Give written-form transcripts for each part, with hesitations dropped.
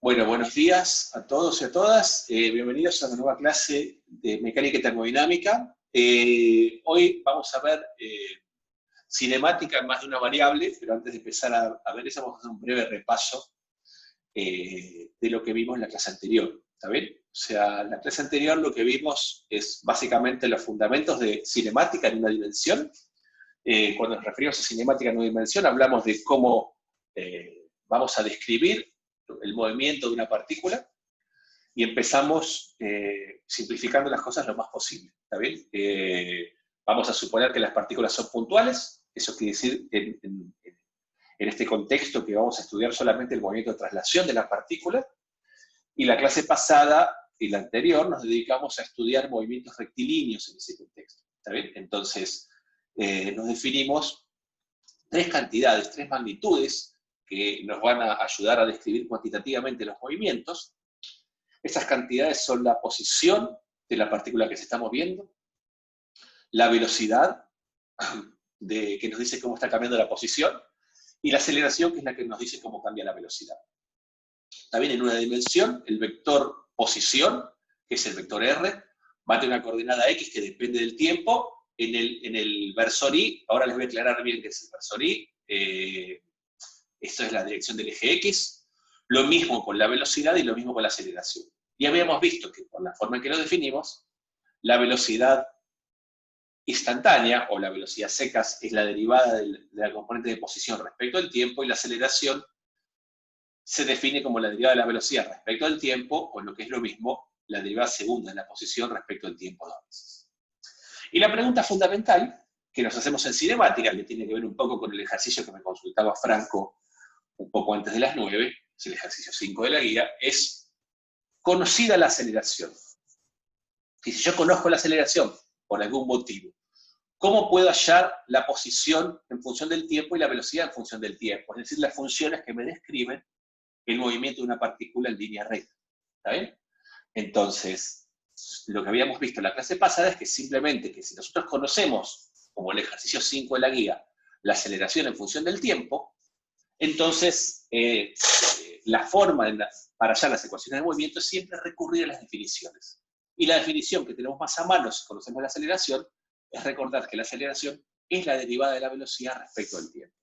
Bueno, buenos días a todos y a todas. Bienvenidos a una nueva clase de mecánica y termodinámica. Hoy vamos a ver cinemática en más de una variable, pero antes de empezar a ver eso, vamos a hacer un breve repaso de lo que vimos en la clase anterior. ¿Está bien? O sea, en la clase anterior lo que vimos es básicamente los fundamentos de cinemática en una dimensión. Cuando nos referimos a cinemática en una dimensión, hablamos de cómo vamos a describir el movimiento de una partícula, y empezamos simplificando las cosas lo más posible, ¿está bien? Vamos a suponer que las partículas son puntuales, eso quiere decir, en este contexto, que vamos a estudiar solamente el movimiento de traslación de la partícula, y la clase pasada y la anterior nos dedicamos a estudiar movimientos rectilíneos en ese contexto, ¿está bien? Entonces, nos definimos tres cantidades, tres magnitudes, que nos van a ayudar a describir cuantitativamente los movimientos. Esas cantidades son la posición de la partícula que se está moviendo, la velocidad, que nos dice cómo está cambiando la posición, y la aceleración, que es la que nos dice cómo cambia la velocidad. También en una dimensión, el vector posición, que es el vector R, va a tener una coordenada X que depende del tiempo. En el versor Y, ahora les voy a aclarar bien qué es el versor Y, esto es la dirección del eje X, lo mismo con la velocidad y lo mismo con la aceleración. Y habíamos visto que por la forma en que lo definimos, la velocidad instantánea, o la velocidad secas, es la derivada de la componente de posición respecto al tiempo, y la aceleración se define como la derivada de la velocidad respecto al tiempo, o lo que es lo mismo, la derivada segunda de la posición respecto al tiempo dos veces. Y la pregunta fundamental que nos hacemos en cinemática, que tiene que ver un poco con el ejercicio que me consultaba Franco un poco antes de las 9, es el ejercicio 5 de la guía, es conocida la aceleración. Y si yo conozco la aceleración por algún motivo, ¿cómo puedo hallar la posición en función del tiempo y la velocidad en función del tiempo? Es decir, las funciones que me describen el movimiento de una partícula en línea recta. ¿Está bien? Entonces, lo que habíamos visto en la clase pasada es que simplemente que si nosotros conocemos, como el ejercicio 5 de la guía, la aceleración en función del tiempo, entonces la forma para hallar las ecuaciones de movimiento es siempre recurrir a las definiciones. Y la definición que tenemos más a mano, si conocemos la aceleración, es recordar que la aceleración es la derivada de la velocidad respecto al tiempo.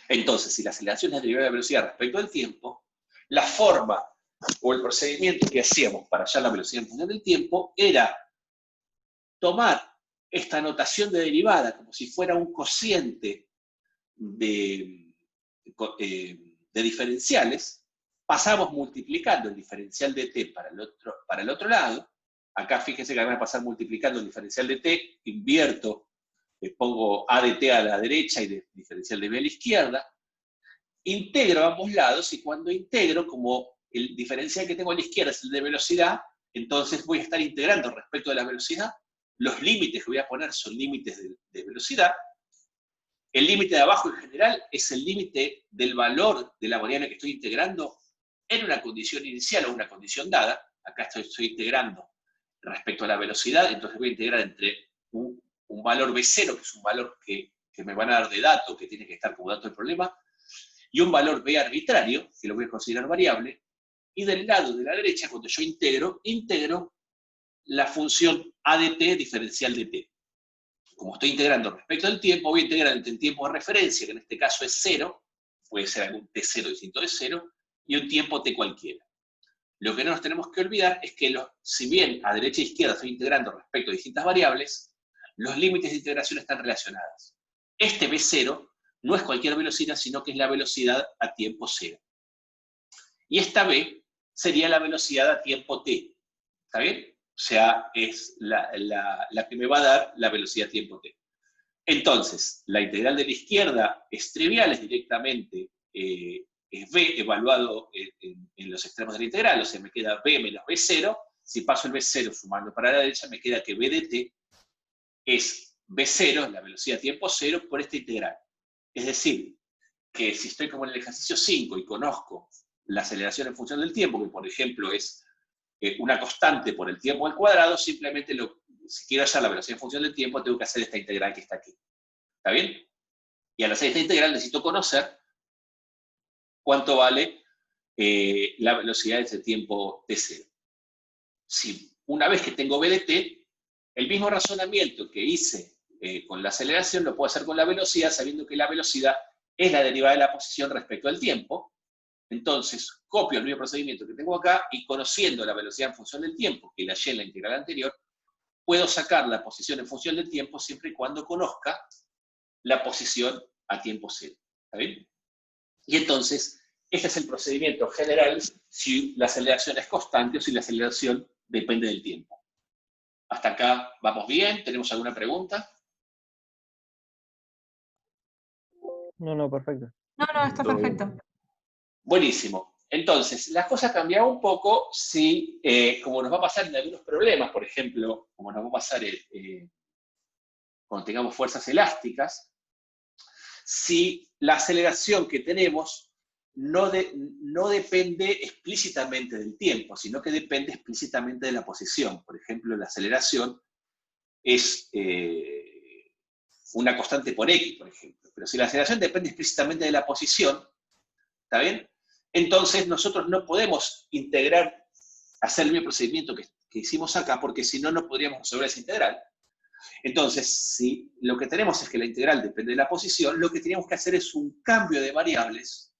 Entonces, si la aceleración es la derivada de la velocidad respecto al tiempo, la forma o el procedimiento que hacíamos para hallar la velocidad en función del tiempo era tomar esta notación de derivada como si fuera un cociente de diferenciales, pasamos multiplicando el diferencial de t para el otro lado. Acá fíjense que van a pasar multiplicando el diferencial de t, invierto, pongo a de t a la derecha y el diferencial de b a la izquierda, integro a ambos lados, y cuando integro, como el diferencial que tengo a la izquierda es el de velocidad, entonces voy a estar integrando respecto de la velocidad. Los límites que voy a poner son límites de velocidad. El límite de abajo en general es el límite del valor de la variable que estoy integrando en una condición inicial o una condición dada. Acá estoy integrando respecto a la velocidad, entonces voy a integrar entre un valor B0, que es un valor que me van a dar de dato, que tiene que estar como dato del problema, y un valor B arbitrario, que lo voy a considerar variable, y del lado de la derecha, cuando yo integro la función a de t diferencial de t. Como estoy integrando respecto al tiempo, voy a integrar entre el tiempo de referencia, que en este caso es 0, puede ser algún t0 distinto de 0, y un tiempo t cualquiera. Lo que no nos tenemos que olvidar es que, si bien a derecha e izquierda estoy integrando respecto a distintas variables, los límites de integración están relacionados. Este b0 no es cualquier velocidad, sino que es la velocidad a tiempo 0. Y esta b sería la velocidad a tiempo t. ¿Está bien? O sea, es la que me va a dar la velocidad a tiempo t. Entonces, la integral de la izquierda es trivial, es directamente es b evaluado en los extremos de la integral, o sea, me queda b menos b0. Si paso el b0 sumando para la derecha, me queda que b de t es b0, la velocidad a tiempo 0, por esta integral. Es decir, que si estoy como en el ejercicio 5 y conozco la aceleración en función del tiempo, que por ejemplo es una constante por el tiempo al cuadrado, simplemente si quiero hallar la velocidad en función del tiempo, tengo que hacer esta integral que está aquí. ¿Está bien? Y al hacer esta integral necesito conocer cuánto vale la velocidad de ese tiempo t0. Si una vez que tengo b de t, el mismo razonamiento que hice con la aceleración lo puedo hacer con la velocidad, sabiendo que la velocidad es la derivada de la posición respecto al tiempo. Entonces, copio el mismo procedimiento que tengo acá y conociendo la velocidad en función del tiempo, que la y en la integral anterior, puedo sacar la posición en función del tiempo siempre y cuando conozca la posición a tiempo cero. ¿Está bien? Y entonces, este es el procedimiento general si la aceleración es constante o si la aceleración depende del tiempo. Hasta acá vamos bien. ¿Tenemos alguna pregunta? No, perfecto. No, está perfecto. Buenísimo. Entonces, la cosa cambia un poco si, como nos va a pasar en algunos problemas, por ejemplo, como nos va a pasar cuando tengamos fuerzas elásticas, si la aceleración que tenemos no depende explícitamente del tiempo, sino que depende explícitamente de la posición. Por ejemplo, la aceleración es una constante por x, por ejemplo. Pero si la aceleración depende explícitamente de la posición, ¿está bien? Entonces nosotros no podemos integrar, hacer el mismo procedimiento que hicimos acá, porque si no, no podríamos resolver esa integral. Entonces, si lo que tenemos es que la integral depende de la posición, lo que tenemos que hacer es un cambio de variables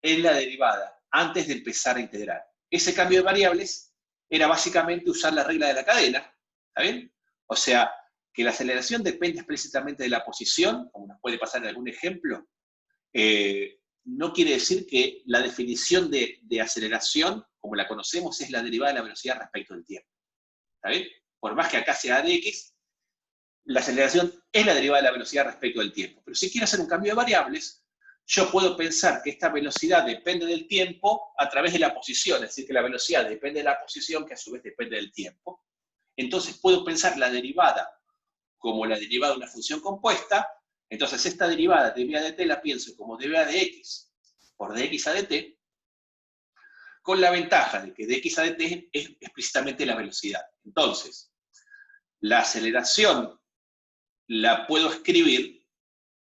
en la derivada, antes de empezar a integrar. Ese cambio de variables era básicamente usar la regla de la cadena, ¿está bien? O sea, que la aceleración depende explícitamente de la posición, como nos puede pasar en algún ejemplo, no quiere decir que la definición de aceleración, como la conocemos, es la derivada de la velocidad respecto del tiempo. ¿Está bien? Por más que acá sea a de x, la aceleración es la derivada de la velocidad respecto del tiempo. Pero si quiero hacer un cambio de variables, yo puedo pensar que esta velocidad depende del tiempo a través de la posición, es decir, que la velocidad depende de la posición, que a su vez depende del tiempo. Entonces puedo pensar la derivada como la derivada de una función compuesta. Entonces esta derivada de dv a dt la pienso como dv a de x por dx a dt, con la ventaja de que dx a dt es explícitamente la velocidad. Entonces, la aceleración la puedo escribir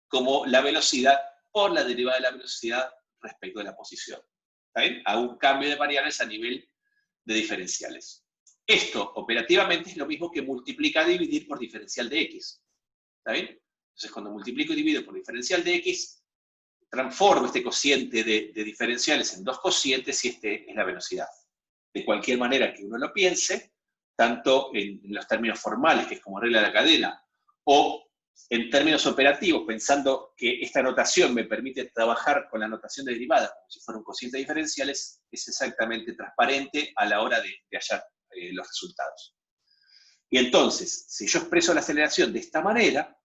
como la velocidad por la derivada de la velocidad respecto de la posición. ¿Está bien? Hago un cambio de variables a nivel de diferenciales. Esto, operativamente, es lo mismo que multiplicar y dividir por diferencial de x. ¿Está bien? Entonces, cuando multiplico y divido por diferencial de x, transformo este cociente de diferenciales en dos cocientes y este es la velocidad. De cualquier manera que uno lo piense, tanto en los términos formales, que es como regla de la cadena, o en términos operativos, pensando que esta notación me permite trabajar con la notación de derivadas como si fuera un cociente de diferenciales, es exactamente transparente a la hora de hallar los resultados. Y entonces, si yo expreso la aceleración de esta manera,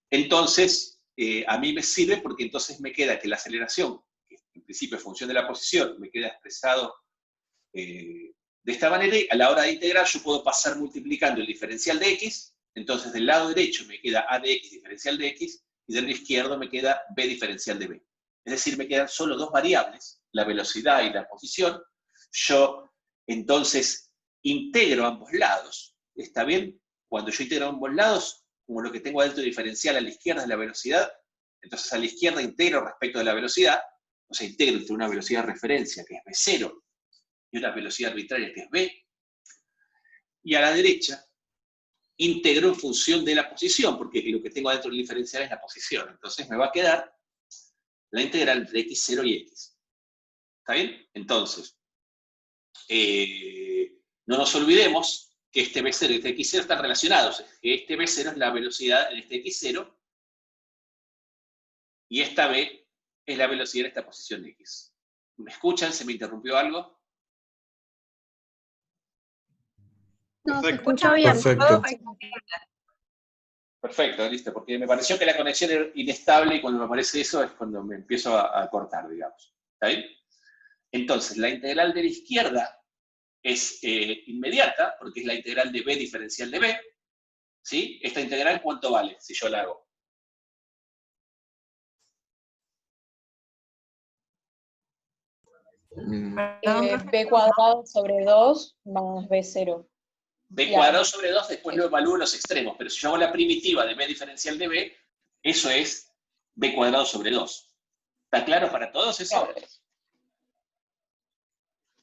entonces a mí me sirve porque entonces me queda que la aceleración, que en principio es función de la posición, me queda expresado de esta manera, y a la hora de integrar yo puedo pasar multiplicando el diferencial de x. Entonces del lado derecho me queda a de x diferencial de x, y del lado izquierdo me queda b diferencial de b. Es decir, me quedan solo dos variables, la velocidad y la posición. Yo entonces integro ambos lados. ¿Está bien? Cuando yo integro ambos lados, como lo que tengo adentro diferencial a la izquierda es la velocidad, entonces a la izquierda integro respecto de la velocidad, o sea, integro entre una velocidad de referencia, que es b0, y una velocidad arbitraria, que es b, y a la derecha integro en función de la posición, porque lo que tengo adentro del diferencial es la posición. Entonces me va a quedar la integral entre x0 y x. ¿Está bien? Entonces, no nos olvidemos que este b0 y este x0 están relacionados. Este b0 es la velocidad en este x0, y esta b es la velocidad en esta posición de x. ¿Me escuchan? ¿Se me interrumpió algo? No, se escucha bien. Perfecto. Perfecto, listo, porque me pareció que la conexión era inestable y cuando me aparece eso es cuando me empiezo a cortar, digamos. ¿Está bien? Entonces, la integral de la izquierda es inmediata, porque es la integral de b diferencial de b. ¿Sí? ¿Esta integral cuánto vale si yo la hago? B cuadrado sobre 2 más B0. B cuadrado sobre 2, después lo evalúo en los extremos, pero si yo hago la primitiva de b diferencial de b, eso es b cuadrado sobre 2. ¿Está claro para todos eso? Claro.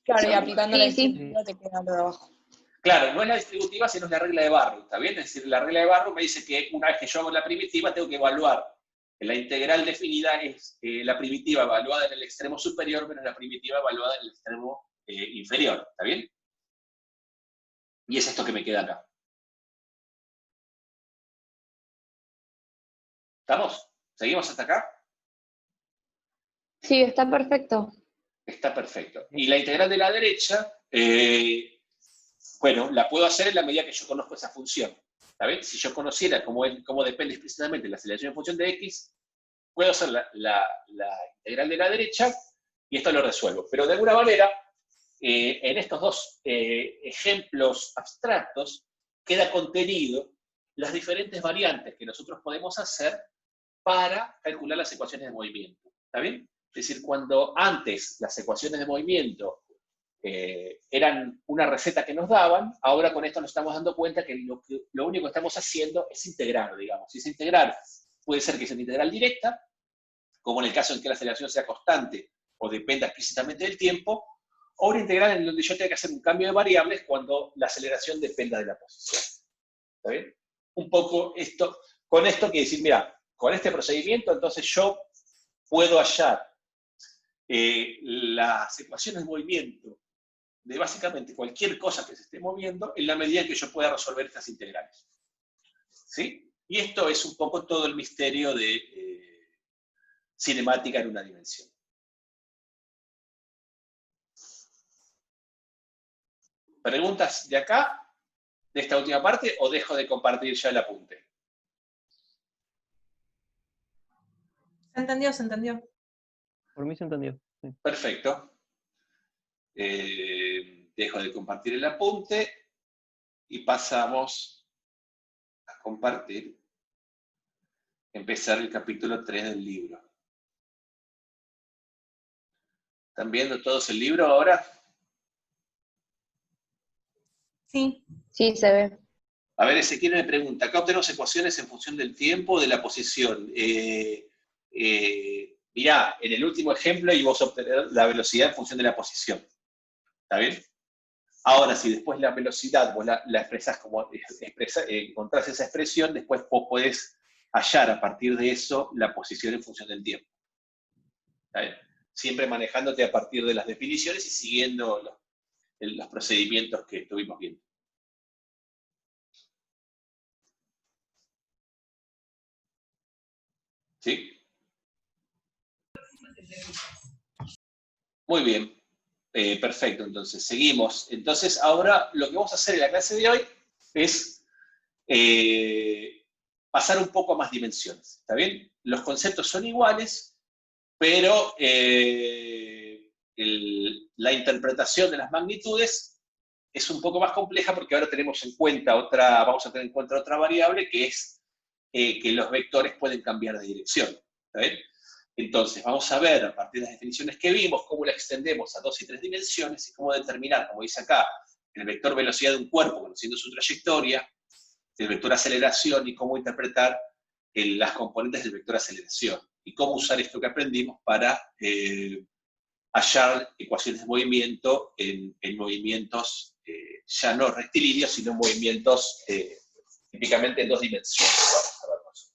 Claro, y aplicando la Sí, sí. distributiva te queda lo de abajo. Claro, no es la distributiva, sino es la regla de Barrow, ¿está bien? Es decir, la regla de Barrow me dice que una vez que yo hago la primitiva, tengo que evaluar. La integral definida es la primitiva evaluada en el extremo superior menos la primitiva evaluada en el extremo inferior, ¿está bien? Y es esto que me queda acá. ¿Estamos? ¿Seguimos hasta acá? Sí, está perfecto. Está perfecto. Y la integral de la derecha, bueno, la puedo hacer en la medida que yo conozco esa función. ¿Está bien? Si yo conociera cómo depende explícitamente la aceleración en función de x, puedo hacer la integral de la derecha y esto lo resuelvo. Pero de alguna manera, en estos dos ejemplos abstractos, queda contenido las diferentes variantes que nosotros podemos hacer para calcular las ecuaciones de movimiento. ¿Está bien? Es decir, cuando antes las ecuaciones de movimiento eran una receta que nos daban, ahora con esto nos estamos dando cuenta que lo único que estamos haciendo es integrar, digamos. Y esa integral puede ser que sea una integral directa, como en el caso en que la aceleración sea constante o dependa explícitamente del tiempo, o una integral en donde yo tenga que hacer un cambio de variables cuando la aceleración dependa de la posición. ¿Está bien? Un poco esto, con esto quiere decir, mira, con este procedimiento entonces yo puedo hallar las ecuaciones de movimiento de básicamente cualquier cosa que se esté moviendo en la medida en que yo pueda resolver estas integrales. ¿Sí? Y esto es un poco todo el misterio de cinemática en una dimensión. ¿Preguntas de acá, de esta última parte, o dejo de compartir ya el apunte? Se entendió, se entendió. Por mí se entendió. Sí. Perfecto. Dejo de compartir el apunte y pasamos a compartir, empezar el capítulo 3 del libro. ¿Están viendo todos el libro ahora? Sí. Sí, se ve. A ver, Ezequiel me pregunta, acá obtenemos ecuaciones en función del tiempo o de la posición. Mirá, en el último ejemplo íbamos a obtener la velocidad en función de la posición. ¿Está bien? Ahora, si después la velocidad vos la expresás como encontrás esa expresión, después vos podés hallar a partir de eso la posición en función del tiempo. ¿Está bien? Siempre manejándote a partir de las definiciones y siguiendo los procedimientos que estuvimos viendo. ¿Sí? Muy bien. Perfecto, entonces seguimos. Entonces ahora lo que vamos a hacer en la clase de hoy es pasar un poco a más dimensiones. ¿Está bien? Los conceptos son iguales, pero la interpretación de las magnitudes es un poco más compleja porque ahora tenemos en cuenta vamos a tener en cuenta otra variable que es que los vectores pueden cambiar de dirección. ¿Está bien? Entonces, vamos a ver, a partir de las definiciones que vimos, cómo la extendemos a 2 y 3 dimensiones y cómo determinar, como dice acá, el vector velocidad de un cuerpo conociendo su trayectoria, el vector aceleración y cómo interpretar las componentes del vector aceleración. Y cómo usar esto que aprendimos para hallar ecuaciones de movimiento en movimientos ya no rectilíneos, sino en movimientos típicamente en 2 dimensiones. Vamos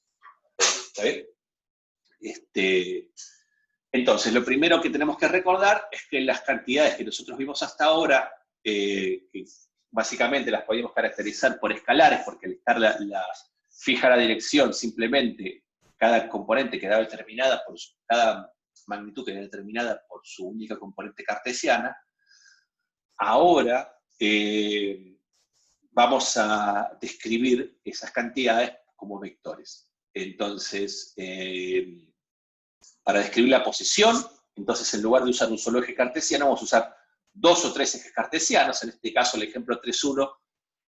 a ver. ¿Está bien? Entonces, lo primero que tenemos que recordar es que las cantidades que nosotros vimos hasta ahora, que básicamente las podíamos caracterizar por escalares, porque al estar fija la dirección, simplemente cada componente quedaba determinada cada magnitud quedaba determinada por su única componente cartesiana. Ahora vamos a describir esas cantidades como vectores. Entonces, para describir la posición, entonces en lugar de usar un solo eje cartesiano, vamos a usar 2 o 3 ejes cartesianos. En este caso, el ejemplo 3.1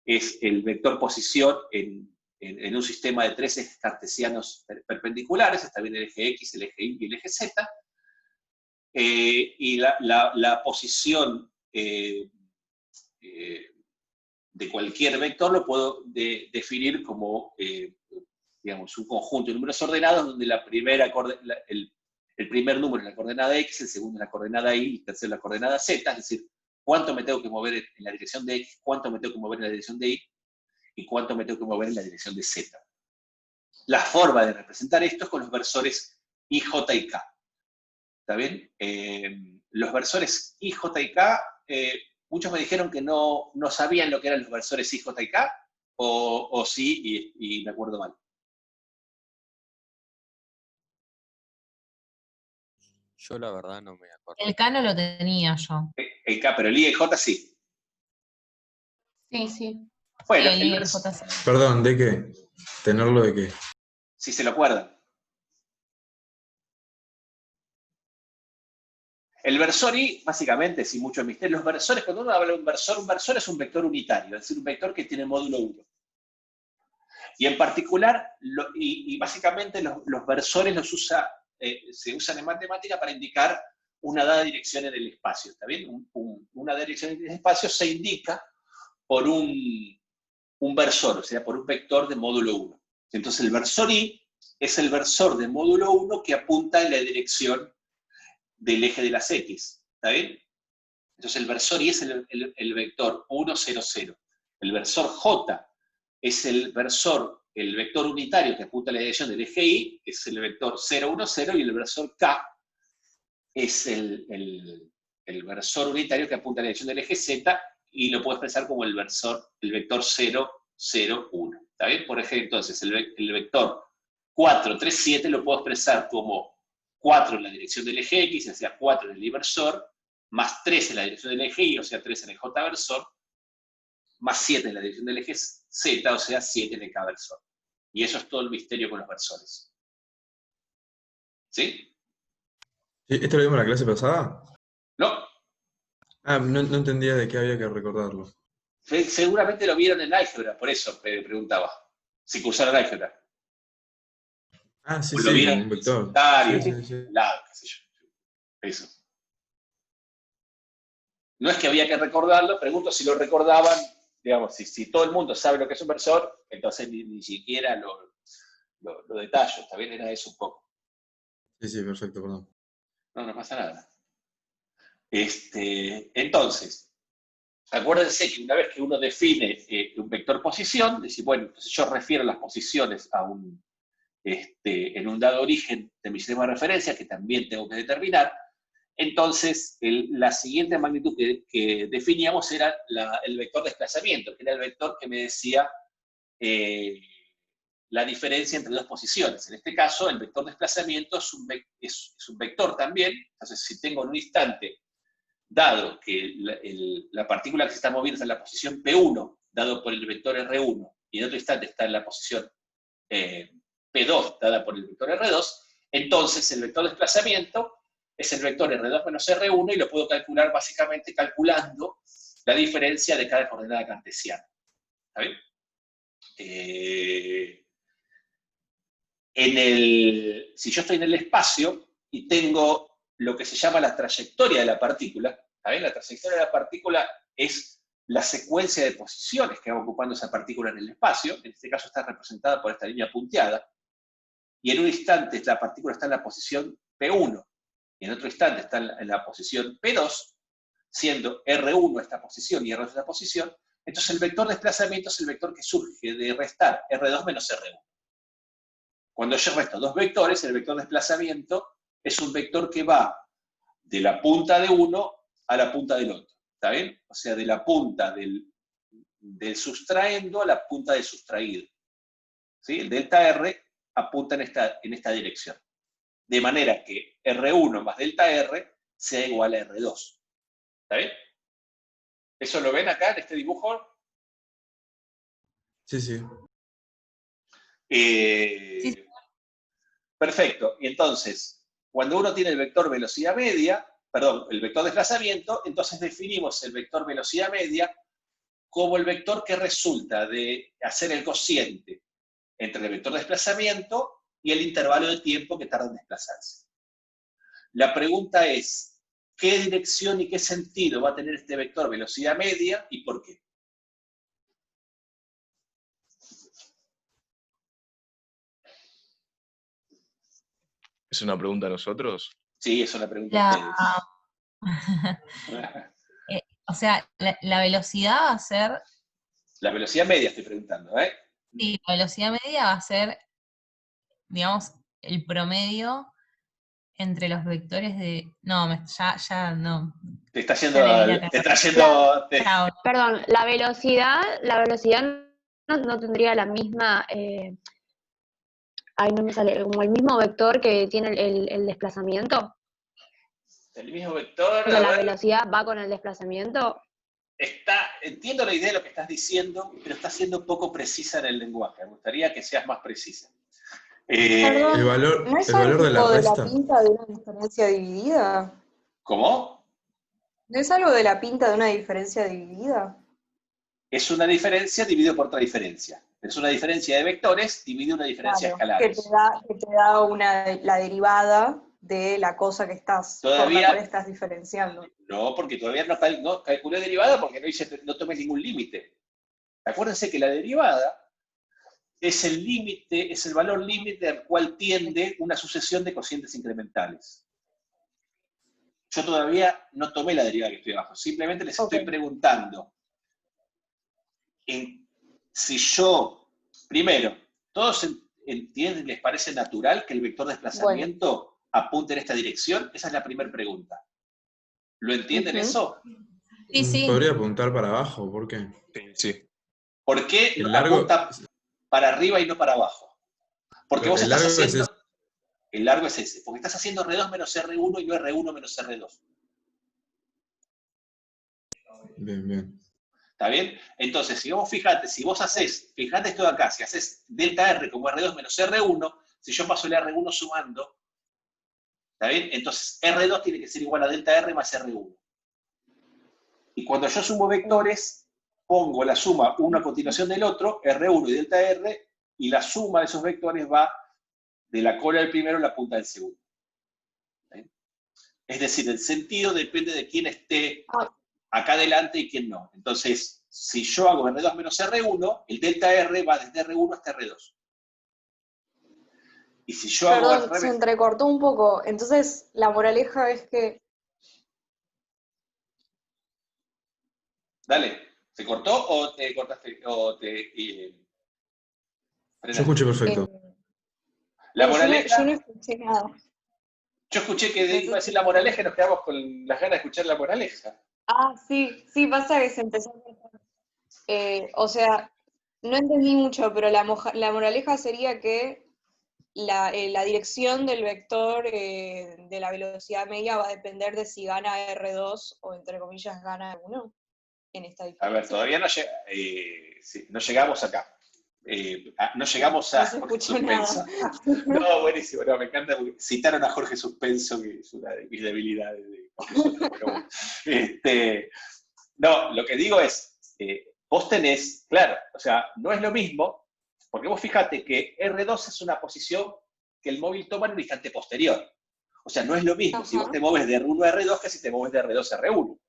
es el vector posición en un sistema de 3 ejes cartesianos perpendiculares. Está bien el eje X, el eje Y y el eje Z. Y la posición de cualquier vector lo puedo definir como digamos, un conjunto de números ordenados donde el primer número es la coordenada X, el segundo es la coordenada Y, el tercero es la coordenada Z, es decir, cuánto me tengo que mover en la dirección de X, cuánto me tengo que mover en la dirección de Y, y cuánto me tengo que mover en la dirección de Z. La forma de representar esto es con los versores I, J y K. ¿Está bien? Los versores I, J y K, muchos me dijeron que no sabían lo que eran los versores I, J y K, o sí, y me acuerdo mal. Yo la verdad no me acuerdo. El K no lo tenía yo. El K, pero el I y el J sí. Sí, sí. Bueno, Sí, el I y el J sí. Perdón, ¿de qué? ¿Tenerlo de qué? si se lo acuerdan. El versor I, básicamente, sin mucho misterio, los versores, cuando uno habla de un versor es un vector unitario, es decir, un vector que tiene módulo 1. Y en particular, básicamente los versores se usan en matemática para indicar una dada dirección en el espacio, ¿está bien? Una dirección en el espacio se indica por un versor, o sea, por un vector de módulo 1. Entonces el versor I es el versor de módulo 1 que apunta en la dirección del eje de las X, ¿está bien? Entonces el versor I es el vector 1, 0, 0. El versor J es el vector unitario que apunta a la dirección del eje Y, es el vector 0, 1, 0, y el versor K es el versor unitario que apunta a la dirección del eje Z, y lo puedo expresar como el vector 0, 0, 1. ¿Está bien? Por ejemplo, entonces, el vector 4, 3, 7 lo puedo expresar como 4 en la dirección del eje X, o sea, 4 en el Y versor, más 3 en la dirección del eje Y, o sea, 3 en el J versor, más 7 en la dirección del eje Z, o sea, 7 en el K versor. Y eso es todo el misterio con los versores. ¿Sí? ¿Esto lo vimos en la clase pasada? ¿No? Ah, no entendía de qué había que recordarlo. Seguramente lo vieron en álgebra, por eso preguntaba. Si cursaron álgebra. Ah, sí, O lo sí, vieron como un en el vector. secundario, Sí, sí, sí. qué sé yo. Eso. No es que había que recordarlo, pregunto si lo recordaban, digamos, si todo el mundo sabe lo que es un versor, entonces ni siquiera lo detallo, ¿está bien? Era eso un poco. Sí, sí, perfecto, perdón. No pasa nada. Entonces, acuérdense que una vez que uno define un vector posición, decir, bueno, entonces yo refiero las posiciones en un dado origen de mi sistema de referencia, que también tengo que determinar. Entonces, la siguiente magnitud que definíamos era el vector desplazamiento, que era el vector que me decía la diferencia entre dos posiciones. En este caso, el vector desplazamiento es un vector también. Entonces, si tengo en un instante, dado que la partícula que se está moviendo está en la posición P1, dado por el vector R1, y en otro instante está en la posición P2, dada por el vector R2, entonces el vector desplazamiento es el vector R2 menos R1, y lo puedo calcular básicamente calculando la diferencia de cada coordenada cartesiana. ¿Está bien? Si yo estoy en el espacio y tengo lo que se llama la trayectoria de la partícula, ¿está bien? La trayectoria de la partícula es la secuencia de posiciones que va ocupando esa partícula en el espacio. En este caso está representada por esta línea punteada, y en un instante la partícula está en la posición P1, y en otro instante está en la posición P2, siendo R1 esta posición y R2 esta posición. Entonces el vector de desplazamiento es el vector que surge de restar R2 menos R1. Cuando yo resto dos vectores, el vector de desplazamiento es un vector que va de la punta de uno a la punta del otro. ¿Está bien? O sea, de la punta del sustraendo a la punta del sustraído. ¿Sí? El delta R apunta en esta dirección. De manera que R1 más delta R sea igual a R2. ¿Está bien? ¿Eso lo ven acá en este dibujo? Sí, sí. Sí. Perfecto. Y entonces, cuando uno tiene el vector velocidad media, el vector desplazamiento, entonces definimos el vector velocidad media como el vector que resulta de hacer el cociente entre el vector desplazamiento y el intervalo de tiempo que tarda en desplazarse. La pregunta es, ¿qué dirección y qué sentido va a tener este vector velocidad media y por qué? ¿Es una pregunta a nosotros? Sí, es una pregunta a ustedes. O sea, la velocidad va a ser, La velocidad media estoy preguntando, ¿eh? sí, la velocidad media va a ser, digamos, el promedio entre los vectores de... No, ya no. Te está Ya le vi la yendo, te cara. está yendo, Chao. Perdón, la velocidad no tendría la misma, ay, no me sale, como el mismo vector que tiene el desplazamiento. el mismo vector, O sea, a la ver, velocidad va con el desplazamiento. entiendo la idea de lo que estás diciendo, pero está siendo poco precisa en el lenguaje. Me gustaría que seas más precisa. El Perdón, valor, ¿no es el valor de la algo de la resta. pinta de una diferencia dividida? ¿Cómo? ¿No es algo de la pinta de una diferencia dividida? Es una diferencia dividido por otra diferencia. Es una diferencia de vectores dividido una diferencia de Claro, que escalares. te da la derivada de la cosa que por la cual Todavía estás diferenciando. no, porque todavía no calculé derivada porque no tomé ningún límite. Acuérdense que la derivada es el límite, es el valor límite al cual tiende una sucesión de cocientes incrementales. Yo todavía no tomé la derivada que estoy abajo, simplemente les estoy Ok. preguntando si yo, primero, ¿todos entienden, les parece natural que el vector de desplazamiento apunte en esta dirección? Esa es la primera pregunta. ¿Lo entienden Ujú. eso? Sí, sí. Podría apuntar para abajo, ¿por qué? Sí. ¿Por qué El largo, apunta para arriba y no para abajo? Porque vos el estás largo es haciendo... ese. El largo es ese, porque estás haciendo R2 menos R1 y no R1 menos R2. Bien, bien. ¿Está bien? Entonces, si vos fijate esto de acá, si haces delta R como R2 menos R1, si yo paso el R1 sumando, ¿está bien? Entonces R2 tiene que ser igual a delta R más R1. Y cuando yo sumo vectores, pongo la suma uno a continuación del otro, R1 y delta R, y la suma de esos vectores va de la cola del primero a la punta del segundo. ¿Está bien? Es decir, el sentido depende de quién esté acá adelante y quién no. Entonces, si yo hago R2 menos R1, el delta R va desde R1 hasta R2. Y si yo hago Perdón, se R... entrecortó un poco. Entonces, la moraleja es que... Dale, ¿se cortó o te cortaste? O te Yo frenaste? escuché eh, perfecto. La yo no moraleja, escuché nada. yo escuché que No sé iba a decir si... la moraleja y nos quedamos con las ganas de escuchar la moraleja. Ah, sí, pasa que se empezó a cortar. O sea, no entendí mucho, pero la moraleja sería que la dirección del vector de la velocidad media va a depender de si gana R2 o, entre comillas, gana R1 en esta A ver, diferencia. todavía sí, no llegamos acá. No llegamos a No se Jorge escuchó nada. Suspenso. No, buenísimo, no, me encanta porque citaron a Jorge Suspenso, que es una de mis debilidades de profesor, pero bueno. No, lo que digo es, vos tenés, claro, o sea, no es lo mismo, porque vos fijate que R2 es una posición que el móvil toma en un instante posterior. O sea, no es lo mismo si vos te mueves de R1 a R2 que si te mueves de R2 a R1.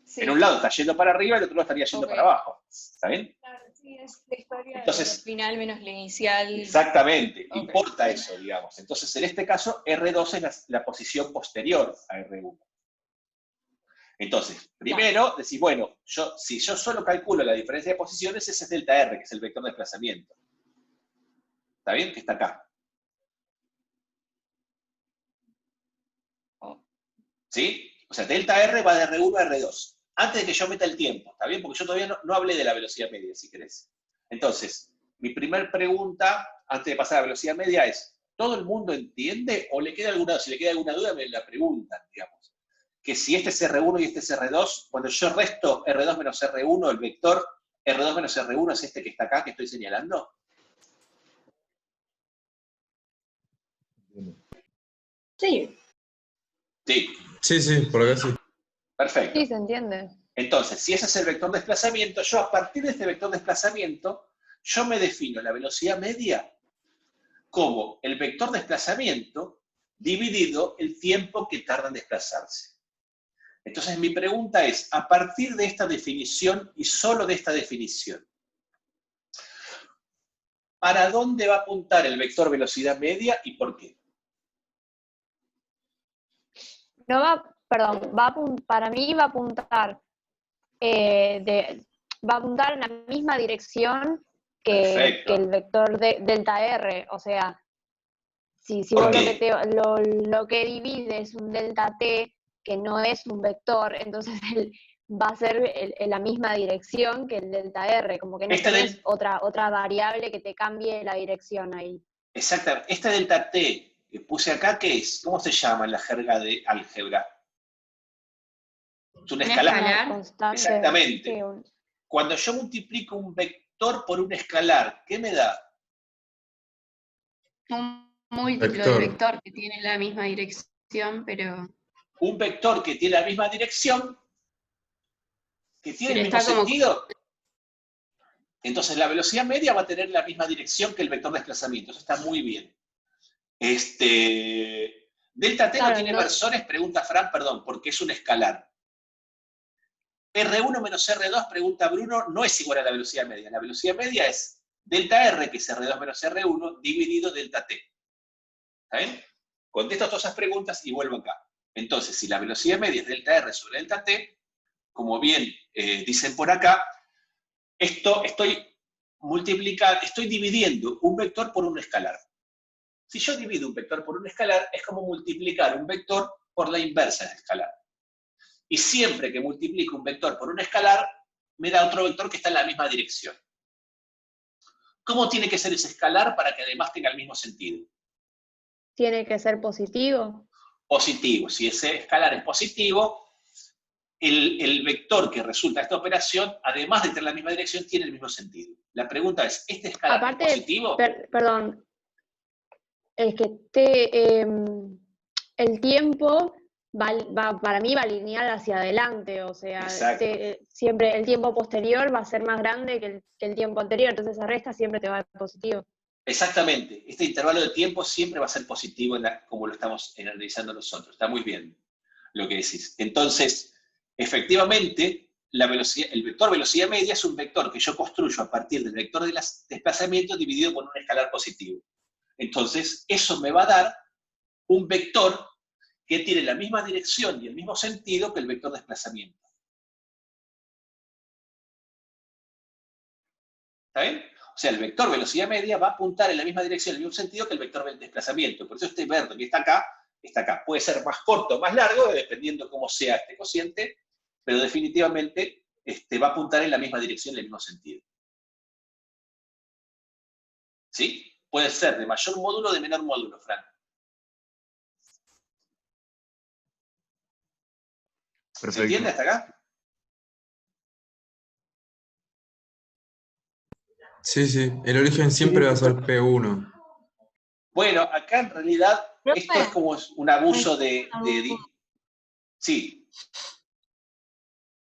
Sí. En un lado está yendo para arriba y el otro lado estaría yendo Ok. para abajo. ¿Está bien? Claro, sí, es la historia Entonces, del final menos la inicial. exactamente, Ok. importa eso, digamos. Entonces, en este caso, R2 es la posición posterior a R1. Entonces, primero decís, bueno, si yo solo calculo la diferencia de posiciones, ese es delta R, que es el vector de desplazamiento. ¿Está bien? Que está acá. ¿Sí? O sea, delta R va de R1 a R2. Antes de que yo meta el tiempo, ¿está bien? Porque yo todavía no hablé de la velocidad media, si querés. Entonces, mi primer pregunta, antes de pasar a la velocidad media, es, ¿todo el mundo entiende? ¿O si le queda alguna duda, me la preguntan, digamos? Que si este es R1 y este es R2, cuando yo resto R2 menos R1, el vector R2 menos R1 es este que está acá, que estoy señalando. Sí. Sí, Sí, por acá sí. perfecto. Sí, se entiende. Entonces, si ese es el vector de desplazamiento, yo a partir de este vector de desplazamiento, yo me defino la velocidad media como el vector de desplazamiento dividido el tiempo que tarda en desplazarse. Entonces, mi pregunta es, a partir de esta definición y solo de esta definición, ¿para dónde va a apuntar el vector velocidad media y por qué? No va perdón, para mí va a apuntar va a apuntar en la misma dirección que Perfecto. el vector de delta R. O sea, si ¿Por vos qué? lo que divide es un delta t que no es un vector, entonces va a ser en la misma dirección que el delta R, como que no Esta tenés del, otra variable que te cambie la dirección ahí. exactamente, esta delta t que puse acá, ¿qué es? ¿Cómo se llama en la jerga de álgebra? Es un ¿Un escalar. Una escalar? constante. Sí, Exactamente. Cuando yo multiplico un vector por un escalar, ¿qué me da? Un múltiplo del Vector. vector que tiene la misma dirección, pero Un vector que tiene la misma dirección, que tiene el mismo está como... sentido. Entonces la velocidad media va a tener la misma dirección que el vector de desplazamiento. Eso está muy bien. Delta t no claro, tiene no, versores, pregunta Fran, perdón, porque es un escalar. R1 menos R2, pregunta Bruno, no es igual a la velocidad media. La velocidad media es delta R, que es R2 menos R1, dividido delta t. ¿Está bien? Contesto todas esas preguntas y vuelvo acá. Entonces, si la velocidad media es delta R sobre delta t, como bien dicen por acá, estoy dividiendo un vector por un escalar. Si yo divido un vector por un escalar, es como multiplicar un vector por la inversa del escalar. Y siempre que multiplico un vector por un escalar, me da otro vector que está en la misma dirección. ¿Cómo tiene que ser ese escalar para que además tenga el mismo sentido? tiene que ser positivo. Positivo. Si ese escalar es positivo, el vector que resulta de esta operación, además de tener la misma dirección, tiene el mismo sentido. La pregunta es, ¿este escalar Aparte, es positivo? perdón, es que el tiempo para mí va lineal hacia adelante, o sea, Exacto. siempre el tiempo posterior va a ser más grande que el tiempo anterior, entonces esa resta siempre te va a dar positivo. Exactamente. Este intervalo de tiempo siempre va a ser positivo como lo estamos analizando nosotros. Está muy bien lo que decís. Entonces, efectivamente, el vector velocidad media es un vector que yo construyo a partir del vector de desplazamiento dividido por un escalar positivo. Entonces, eso me va a dar un vector que tiene la misma dirección y el mismo sentido que el vector de desplazamiento. ¿Está bien? O sea, el vector velocidad media va a apuntar en la misma dirección, en el mismo sentido que el vector del desplazamiento. Por eso este vector que está acá. Puede ser más corto o más largo, dependiendo cómo sea este cociente, pero definitivamente va a apuntar en la misma dirección, en el mismo sentido. ¿Sí? Puede ser de mayor módulo o de menor módulo, Fran. Perfecto. ¿Se entiende hasta acá? Sí, sí. El origen siempre va a ser P1. Bueno, acá en realidad esto es como un abuso Sí,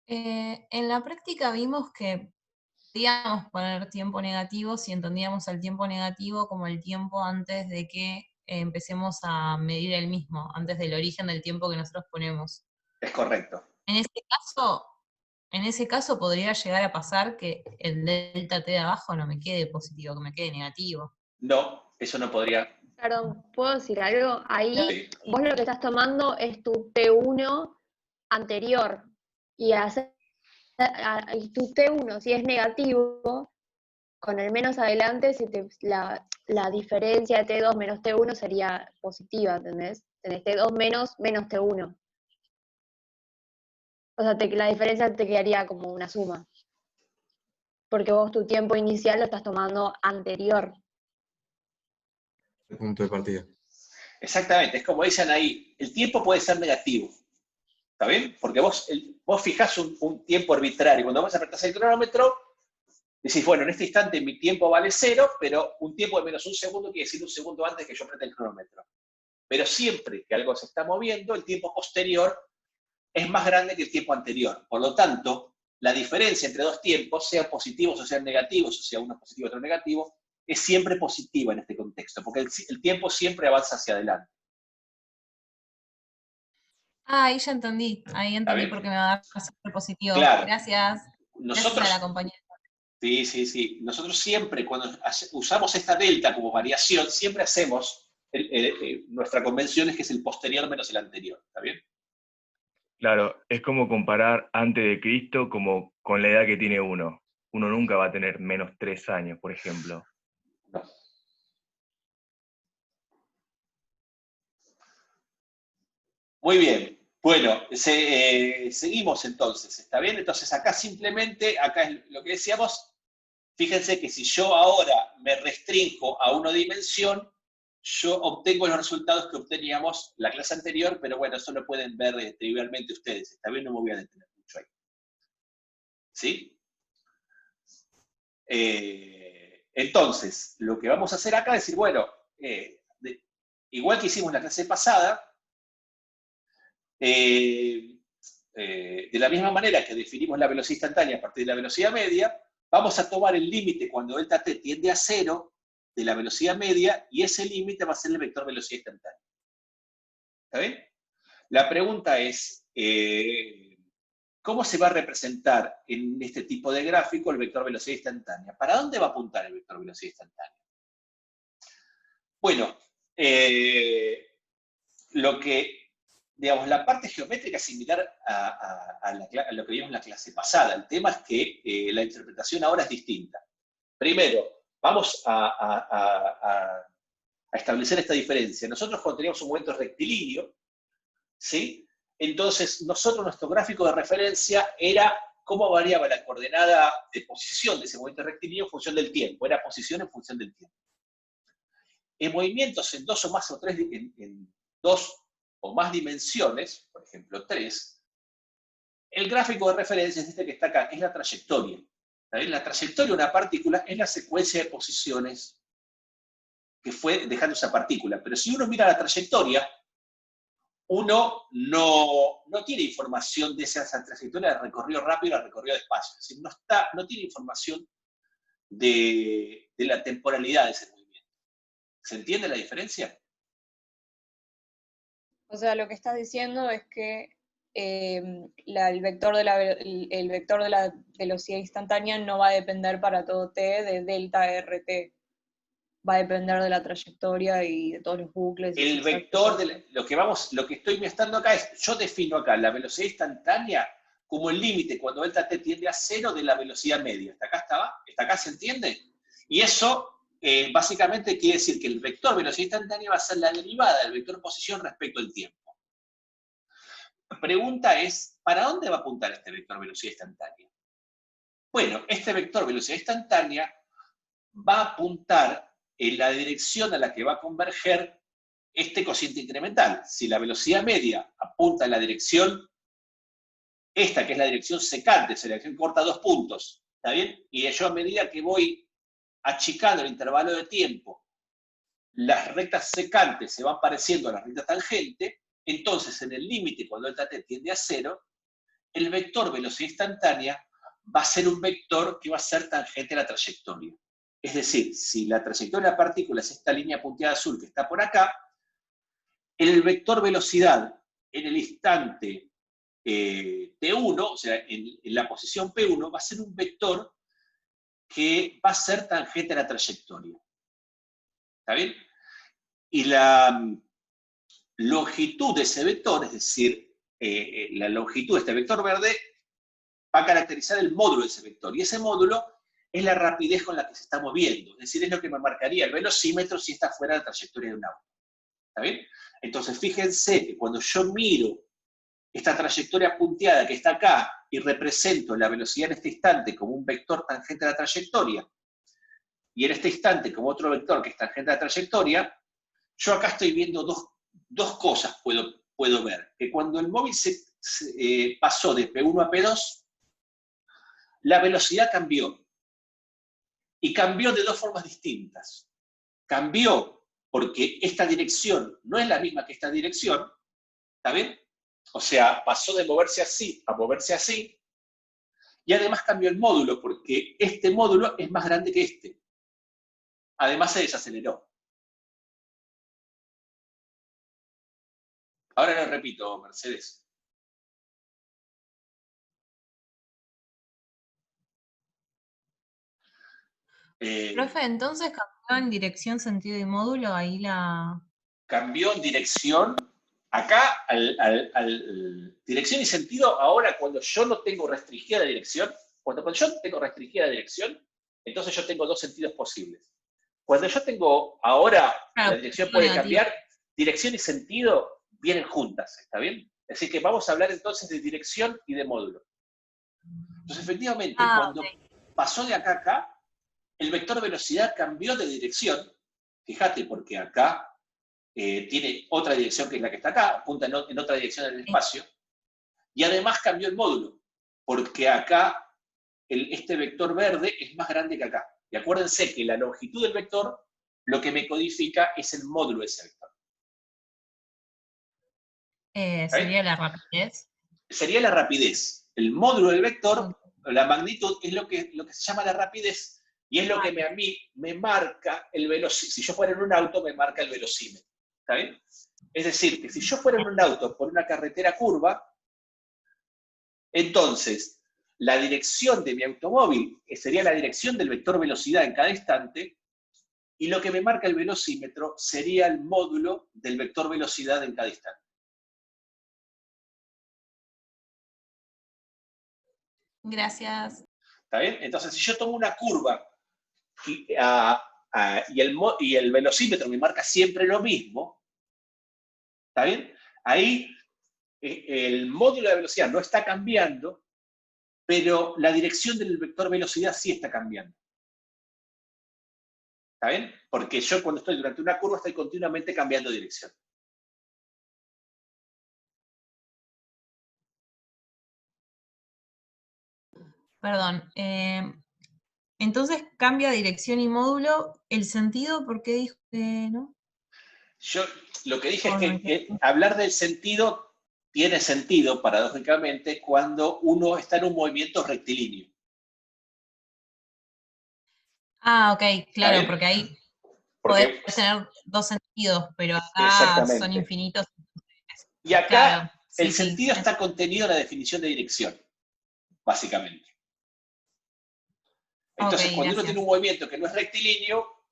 En la práctica vimos que podíamos poner tiempo negativo si entendíamos el tiempo negativo como el tiempo antes de que empecemos a medir el mismo, antes del origen del tiempo que nosotros ponemos. es correcto. En ese caso podría llegar a pasar que el delta t de abajo no me quede positivo, que me quede negativo. No, eso no podría. Perdón, ¿puedo decir algo? Ahí Sí. vos lo que estás tomando es tu T1 anterior, y y tu T1, si es negativo, con el menos adelante, la diferencia de T2 menos T1 sería positiva, ¿entendés? Tenés T2 menos T1. O sea, la diferencia te quedaría como una suma. Porque vos tu tiempo inicial lo estás tomando anterior. El punto de partida. Exactamente, es como dicen ahí, el tiempo puede ser negativo. ¿Está bien? Porque vos fijás un tiempo arbitrario. Cuando vos apretás el cronómetro, decís, bueno, en este instante mi tiempo vale 0, pero un tiempo de menos un segundo quiere decir un segundo antes que yo apriete el cronómetro. Pero siempre que algo se está moviendo, el tiempo posterior es más grande que el tiempo anterior. Por lo tanto, la diferencia entre dos tiempos, sean positivos o sean negativos, o sea uno positivo y otro negativo, es siempre positiva en este contexto, porque el tiempo siempre avanza hacia adelante. Ah, ahí ya entendí. Ahí entendí por qué me va a dar siempre positivo. Claro. Gracias. Gracias a la compañera. Sí. Nosotros siempre, cuando usamos esta delta como variación, siempre hacemos, nuestra convención es que es el posterior menos el anterior. ¿Está bien? Claro, es como comparar antes de Cristo como con la edad que tiene uno. Uno nunca va a tener menos 3 años, por ejemplo. No. Muy bien. Bueno, seguimos entonces, ¿está bien? Entonces acá simplemente, acá es lo que decíamos, fíjense que si yo ahora me restringo a una dimensión, yo obtengo los resultados que obteníamos la clase anterior, pero bueno, eso lo pueden ver trivialmente ustedes, ¿está bien? No me voy a detener mucho ahí. ¿Sí? Entonces, lo que vamos a hacer acá es decir, bueno, igual que hicimos la clase pasada, de la misma manera que definimos la velocidad instantánea a partir de la velocidad media, vamos a tomar el límite cuando delta t tiende a 0 de la velocidad media, y ese límite va a ser el vector velocidad instantánea. ¿Está bien? La pregunta es, ¿cómo se va a representar en este tipo de gráfico el vector velocidad instantánea? ¿Para dónde va a apuntar el vector velocidad instantánea? Bueno, lo que, digamos, la parte geométrica es similar a lo que vimos en la clase pasada. El tema es que la interpretación ahora es distinta. Primero, vamos a establecer esta diferencia. Nosotros cuando teníamos un momento rectilíneo, ¿sí? Entonces, nuestro gráfico de referencia era cómo variaba la coordenada de posición de ese momento rectilíneo en función del tiempo. Era posición en función del tiempo. En movimientos en dos o más o tres, en dos o más dimensiones, por ejemplo 3, el gráfico de referencia es este que está acá, que es la trayectoria. ¿Está? La trayectoria de una partícula es la secuencia de posiciones que fue dejando esa partícula. Pero si uno mira la trayectoria, uno no tiene información de esa trayectoria de recorrido rápido a recorrido despacio. Es decir, no tiene información de la temporalidad de ese movimiento. ¿Se entiende la diferencia? O sea, lo que estás diciendo es que el vector de la velocidad instantánea no va a depender para todo t de delta RT. Va a depender de la trayectoria y de todos los bucles. El vector, lo que estoy mostrando acá es, yo defino acá la velocidad instantánea como el límite cuando delta t tiende a 0 de la velocidad media. ¿Hasta acá se entiende? Y eso básicamente quiere decir que el vector velocidad instantánea va a ser la derivada del vector posición respecto al tiempo. La pregunta es, ¿para dónde va a apuntar este vector velocidad instantánea? Bueno, este vector velocidad instantánea va a apuntar en la dirección a la que va a converger este cociente incremental. Si la velocidad media apunta en la dirección, esta que es la dirección secante, es la dirección que corta 2 puntos, ¿está bien? Y yo a medida que voy achicando el intervalo de tiempo, las rectas secantes se van pareciendo a las rectas tangentes, entonces en el límite, cuando delta t tiende a 0, el vector velocidad instantánea va a ser un vector que va a ser tangente a la trayectoria. Es decir, si la trayectoria de la partícula es esta línea punteada azul que está por acá, el vector velocidad en el instante T1, o sea, en la posición P1, va a ser un vector que va a ser tangente a la trayectoria. ¿Está bien? Y la longitud de ese vector, es decir, la longitud de este vector verde, va a caracterizar el módulo de ese vector. Y ese módulo es la rapidez con la que se está moviendo. Es decir, es lo que me marcaría el velocímetro si está fuera de la trayectoria de un auto. ¿Está bien? Entonces, fíjense que cuando yo miro esta trayectoria punteada que está acá y represento la velocidad en este instante como un vector tangente a la trayectoria, y en este instante como otro vector que es tangente a la trayectoria, yo acá estoy viendo dos cosas puedo ver. Que cuando el móvil pasó de P1 a P2, la velocidad cambió. Y cambió de dos formas distintas. Cambió porque esta dirección no es la misma que esta dirección, ¿está bien? O sea, pasó de moverse así a moverse así, y además cambió el módulo, porque este módulo es más grande que este. Además se desaceleró. Ahora lo repito, Mercedes. Profe, entonces cambió en dirección, sentido y módulo, ahí la... Cambió en dirección Acá, dirección y sentido, ahora cuando yo no tengo restringida la dirección, cuando yo tengo restringida la dirección, entonces yo tengo dos sentidos posibles. Cuando yo tengo, ahora Claro, la dirección positivo, puede negativo. cambiar, dirección y sentido vienen juntas, ¿está bien? Así que vamos a hablar entonces de dirección y de módulo. Entonces, efectivamente, cuando pasó de acá a acá, el vector velocidad cambió de dirección. Fíjate, porque acá tiene otra dirección que es la que está acá, apunta en otra dirección del espacio, y además cambió el módulo, porque acá este vector verde es más grande que acá. Y acuérdense que la longitud del vector lo que me codifica es el módulo de ese vector. Sería la rapidez. Sería la rapidez. El módulo del vector, la magnitud, es lo que se llama la rapidez, y es lo que a mí me marca el velocímetro. Si yo fuera en un auto, me marca el velocímetro. ¿Está bien? Es decir, que si yo fuera en un auto por una carretera curva, entonces la dirección de mi automóvil sería la dirección del vector velocidad en cada instante, y lo que me marca el velocímetro sería el módulo del vector velocidad en cada instante. Gracias. ¿Está bien? Entonces, si yo tomo una curva y el velocímetro me marca siempre lo mismo, ¿está bien? Ahí el módulo de velocidad no está cambiando, pero la dirección del vector velocidad sí está cambiando. ¿Está bien? Porque yo cuando estoy durante una curva estoy continuamente cambiando de dirección. Perdón. Entonces cambia dirección y módulo. ¿El sentido? ¿Por qué dijo que no? Yo lo que dije es que hablar del sentido tiene sentido, paradójicamente, cuando uno está en un movimiento rectilíneo. Ah, ok, claro, bien? porque ahí Porque, podés tener dos sentidos, pero acá exactamente. son infinitos. Y acá Claro, el sí, sentido está contenido en la definición de dirección, básicamente. Entonces, Ok, cuando uno gracias. tiene un movimiento que no es rectilíneo,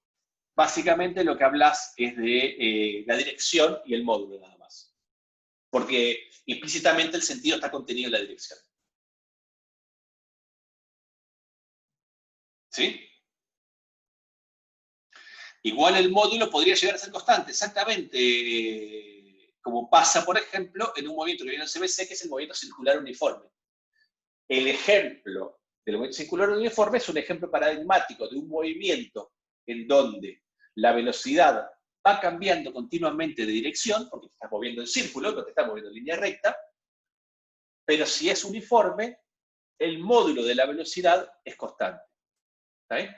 básicamente lo que hablas es de la dirección y el módulo nada más. Porque implícitamente el sentido está contenido en la dirección. ¿Sí? Igual el módulo podría llegar a ser constante, exactamente como pasa, por ejemplo, en un movimiento que viene en CBC, que es el movimiento circular uniforme. El ejemplo del movimiento circular uniforme es un ejemplo paradigmático de un movimiento en donde la velocidad va cambiando continuamente de dirección, porque te estás moviendo en círculo, no te estás moviendo en línea recta, pero si es uniforme, el módulo de la velocidad es constante. ¿Está bien?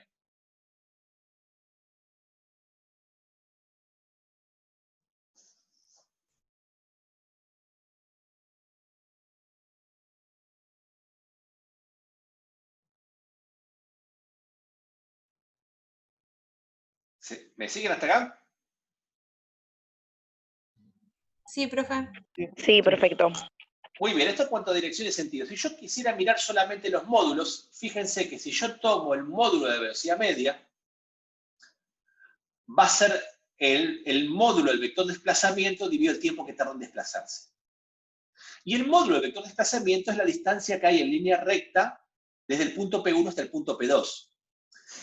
¿Me siguen hasta acá? Sí, profe. Sí, perfecto. Muy bien, esto en cuanto a dirección y sentido. Si yo quisiera mirar solamente los módulos, fíjense que si yo tomo el módulo de velocidad media, va a ser el módulo del vector de desplazamiento dividido el tiempo que tarda en desplazarse. Y el módulo del vector de desplazamiento es la distancia que hay en línea recta desde el punto P1 hasta el punto P2.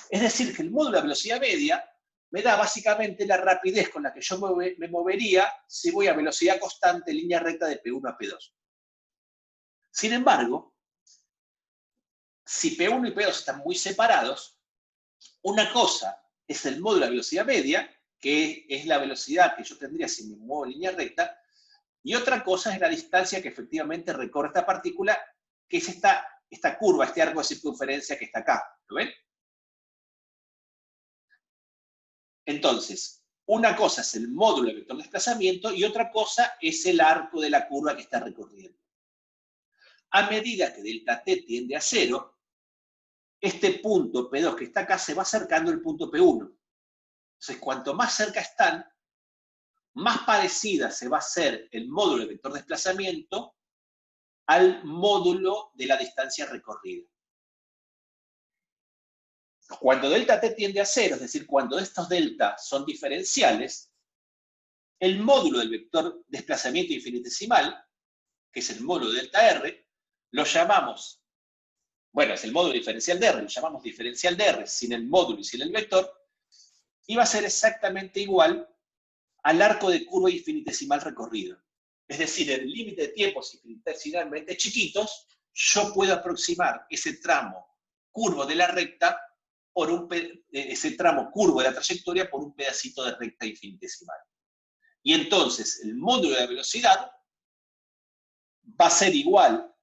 Es decir, que el módulo de velocidad media me da básicamente la rapidez con la que yo me movería si voy a velocidad constante en línea recta de P1 a P2. Sin embargo, si P1 y P2 están muy separados, una cosa es el módulo de velocidad media, que es la velocidad que yo tendría si me muevo en línea recta, y otra cosa es la distancia que efectivamente recorre esta partícula, que es esta curva, este arco de circunferencia que está acá. ¿Lo ven? Entonces, una cosa es el módulo de vector de desplazamiento y otra cosa es el arco de la curva que está recorriendo. A medida que delta t tiende a 0, este punto P2 que está acá se va acercando al punto P1. Entonces, cuanto más cerca están, más parecida se va a hacer el módulo de vector de desplazamiento al módulo de la distancia recorrida. Cuando delta t tiende a 0, es decir, cuando estos delta son diferenciales, el módulo del vector desplazamiento infinitesimal, que es el módulo de delta R, lo llamamos, bueno, es el módulo diferencial de R, lo llamamos diferencial de R sin el módulo y sin el vector, y va a ser exactamente igual al arco de curva infinitesimal recorrido. Es decir, en el límite de tiempos infinitesimalmente chiquitos, yo puedo aproximar ese tramo curvo de la recta por ese tramo curvo de la trayectoria por un pedacito de recta infinitesimal. Y entonces el módulo de la velocidad va a ser igual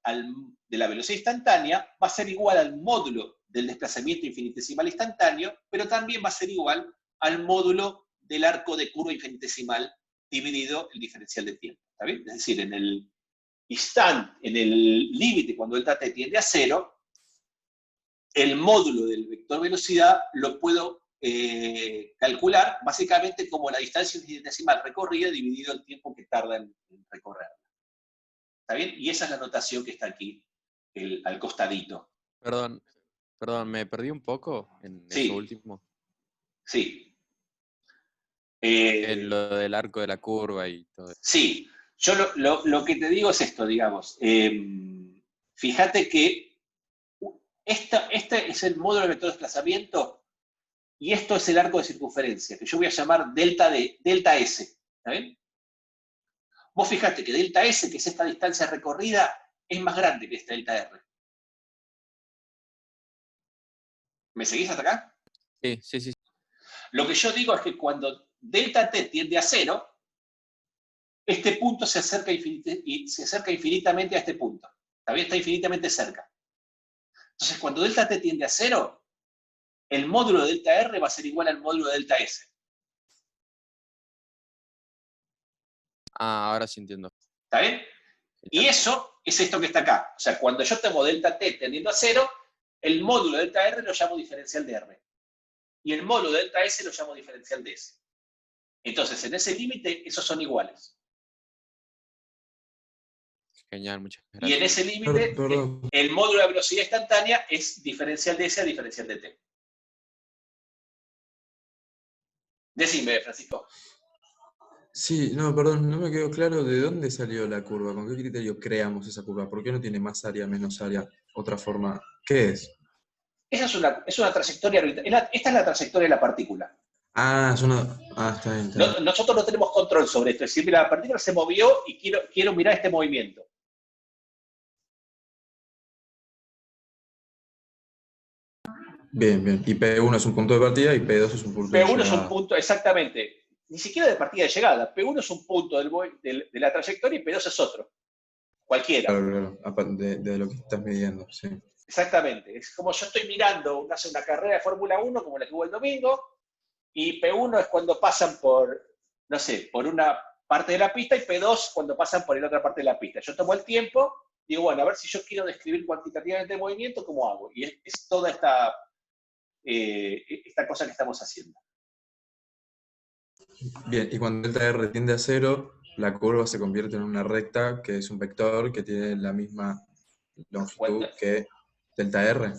de la velocidad instantánea, va a ser igual al módulo del desplazamiento infinitesimal instantáneo, pero también va a ser igual al módulo del arco de curva infinitesimal dividido el diferencial de tiempo. ¿Está bien? Es decir, en el límite, cuando delta t tiende a 0, el módulo del vector velocidad lo puedo calcular básicamente como la distancia infinitesimal recorrida dividido el tiempo que tarda en recorrerla. ¿Está bien? Y esa es la notación que está aquí, al costadito. Perdón, me perdí un poco en Sí. eso último. Sí. En lo del arco de la curva y todo eso. Sí. Yo lo que te digo es esto, digamos. Fíjate que este es el módulo de vector de desplazamiento y esto es el arco de circunferencia, que yo voy a llamar delta S. ¿Está bien? Vos fijate que delta S, que es esta distancia recorrida, es más grande que esta delta R. ¿Me seguís hasta acá? Sí. Lo que yo digo es que cuando delta t tiende a 0, este punto se acerca infinitamente a este punto. Todavía está infinitamente cerca. Entonces, cuando delta t tiende a 0, el módulo de delta R va a ser igual al módulo de delta S. Ah, ahora sí entiendo. ¿Está bien? Y eso es esto que está acá. O sea, cuando yo tomo delta t tendiendo a 0, el módulo de delta R lo llamo diferencial de R. Y el módulo de delta S lo llamo diferencial de S. Entonces, en ese límite, esos son iguales. Genial, muchas Y gracias. en ese límite, Perdón. el módulo de velocidad instantánea es diferencial de S a diferencial de T. Decime, Francisco. Sí, no, perdón, no me quedó claro de dónde salió la curva, con qué criterio creamos esa curva, por qué no tiene más área, menos área, otra forma, ¿qué es? Esa es una trayectoria. Esta es la trayectoria de la partícula. Ah, está bien, está bien. Nosotros no tenemos control sobre esto. Es decir, mira, la partícula se movió y quiero mirar este movimiento. Bien, bien. Y P1 es un punto de partida y P2 es un punto de P1 es un llegada. punto, exactamente, ni siquiera de partida de llegada. P1 es un punto de la trayectoria y P2 es otro. Cualquiera. Claro, de lo que estás midiendo, sí. Exactamente. Es como yo estoy mirando una carrera de Fórmula 1 como la que hubo el domingo, y P1 es cuando pasan por, no sé, por una parte de la pista, y P2 cuando pasan por la otra parte de la pista. Yo tomo el tiempo, digo, bueno, a ver si yo quiero describir cuantitativamente el movimiento, ¿cómo hago? Y es toda esta cosa que estamos haciendo. Bien, y cuando delta R tiende a 0, la curva se convierte en una recta que es un vector que tiene la misma longitud que delta R.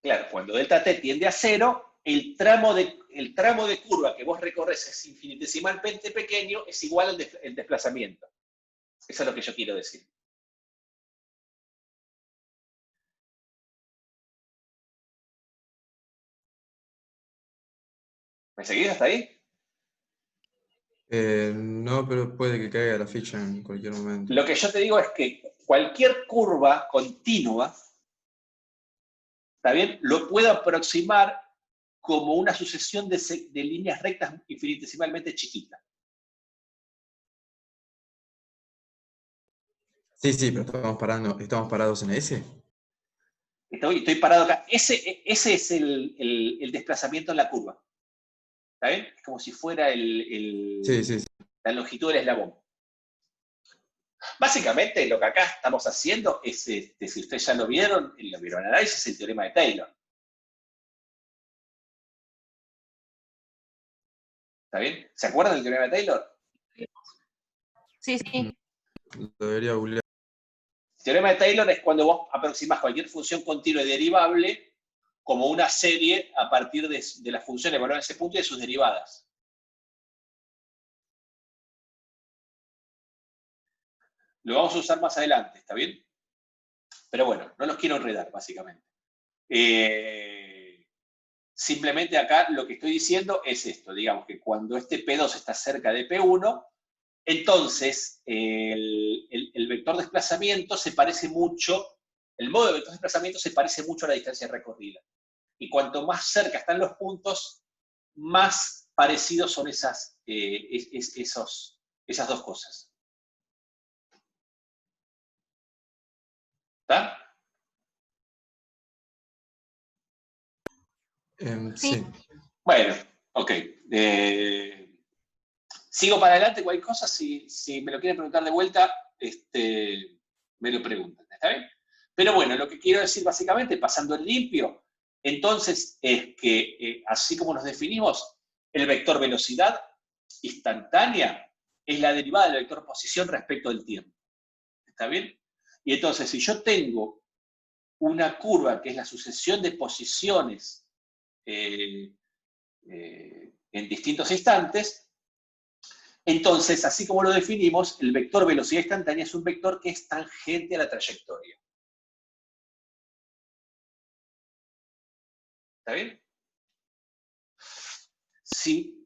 Claro, cuando delta t tiende a 0, el tramo de curva que vos recorres es infinitesimalmente pequeño, es igual al desplazamiento. Eso es lo que yo quiero decir. ¿Me seguís hasta ahí? No, pero puede que caiga la ficha en cualquier momento. Lo que yo te digo es que cualquier curva continua, ¿está bien? Lo puedo aproximar como una sucesión de líneas rectas infinitesimalmente chiquitas. Sí, pero estamos parados en S. Estoy parado acá. Ese es el desplazamiento en la curva. ¿Está bien? Es como si fuera Sí. la longitud del eslabón. Básicamente lo que acá estamos haciendo es, si ustedes ya lo vieron en análisis, es el teorema de Taylor. ¿Está bien? ¿Se acuerdan del teorema de Taylor? Sí, sí. Lo debería googlear. El teorema de Taylor es cuando vos aproximás cualquier función continua y derivable como una serie a partir de las funciones evaluadas en ese punto y de sus derivadas. Lo vamos a usar más adelante, ¿está bien? Pero bueno, no los quiero enredar, básicamente. Simplemente acá lo que estoy diciendo es esto, digamos que cuando este P2 está cerca de P1, entonces el vector de desplazamiento se parece mucho, el modo de vector de desplazamiento se parece mucho a la distancia recorrida. Y cuanto más cerca están los puntos, más parecidos son esas dos cosas. ¿Está? Sí. Bueno, ok. Sigo para adelante, cualquier cosa, si me lo quieren preguntar de vuelta, me lo preguntan, ¿está bien? Pero bueno, lo que quiero decir básicamente, pasando en limpio, entonces es que, así como nos definimos, el vector velocidad instantánea es la derivada del vector posición respecto del tiempo. ¿Está bien? Y entonces, si yo tengo una curva que es la sucesión de posiciones en distintos instantes, entonces, así como lo definimos, el vector velocidad instantánea es un vector que es tangente a la trayectoria. ¿Está bien? Si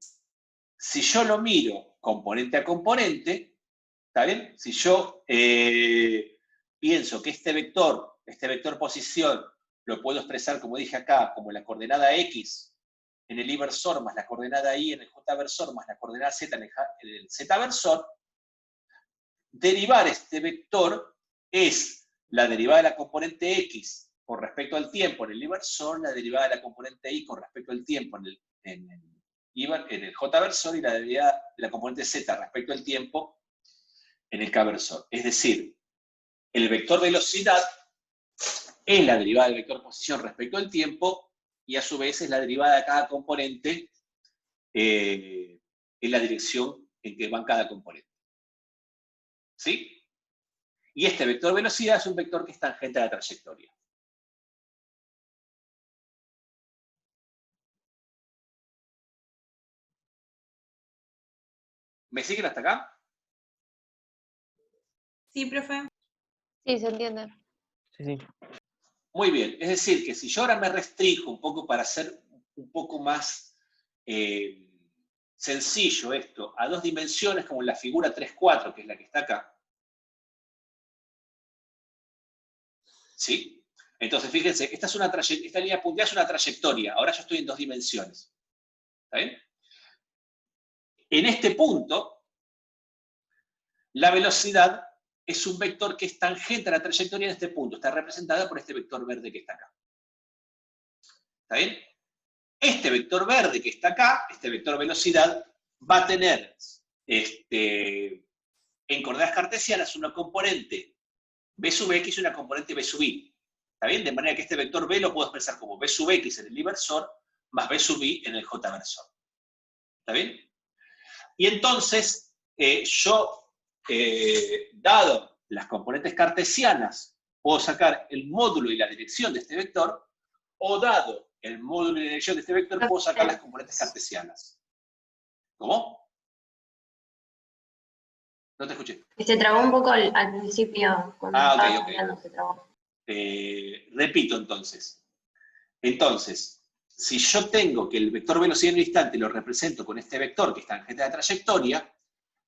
yo lo miro componente a componente, ¿está bien? Si yo pienso que este vector posición, lo puedo expresar, como dije acá, como la coordenada X en el Y versor más la coordenada Y en el J versor más la coordenada Z en el Z versor, derivar este vector es la derivada de la componente X con respecto al tiempo en el Y versor, la derivada de la componente Y con respecto al tiempo en el J versor y la derivada de la componente Z respecto al tiempo en el K versor. Es decir, el vector velocidad es la derivada del vector posición respecto al tiempo y a su vez es la derivada de cada componente en la dirección en que van cada componente. ¿Sí? Y este vector velocidad es un vector que es tangente a la trayectoria. ¿Me siguen hasta acá? Sí, profe. Sí, se entiende. Sí. Muy bien, es decir, que si yo ahora me restringo un poco para hacer un poco más sencillo esto, a dos dimensiones como en la figura 3,4, que es la que está acá. ¿Sí? Entonces, fíjense, esta línea punteada es una trayectoria, ahora yo estoy en dos dimensiones. ¿Está bien? En este punto, la velocidad es un vector que es tangente a la trayectoria en este punto, está representada por este vector verde que está acá. ¿Está bien? Este vector verde que está acá, este vector velocidad, va a tener en coordenadas cartesianas una componente b sub x y una componente b sub y. ¿Está bien? De manera que este vector b lo puedo expresar como b sub x en el y versor más b sub y en el j versor. ¿Está bien? Y entonces, dado las componentes cartesianas, puedo sacar el módulo y la dirección de este vector, o dado el módulo y la dirección de este vector, puedo sacar las componentes cartesianas. ¿Cómo? No te escuché. Se trabó un poco al principio. Cuando estabas ok. hablando, se trabó. Repito entonces. Entonces, si yo tengo que el vector velocidad en un instante lo represento con este vector que es tangente a la trayectoria,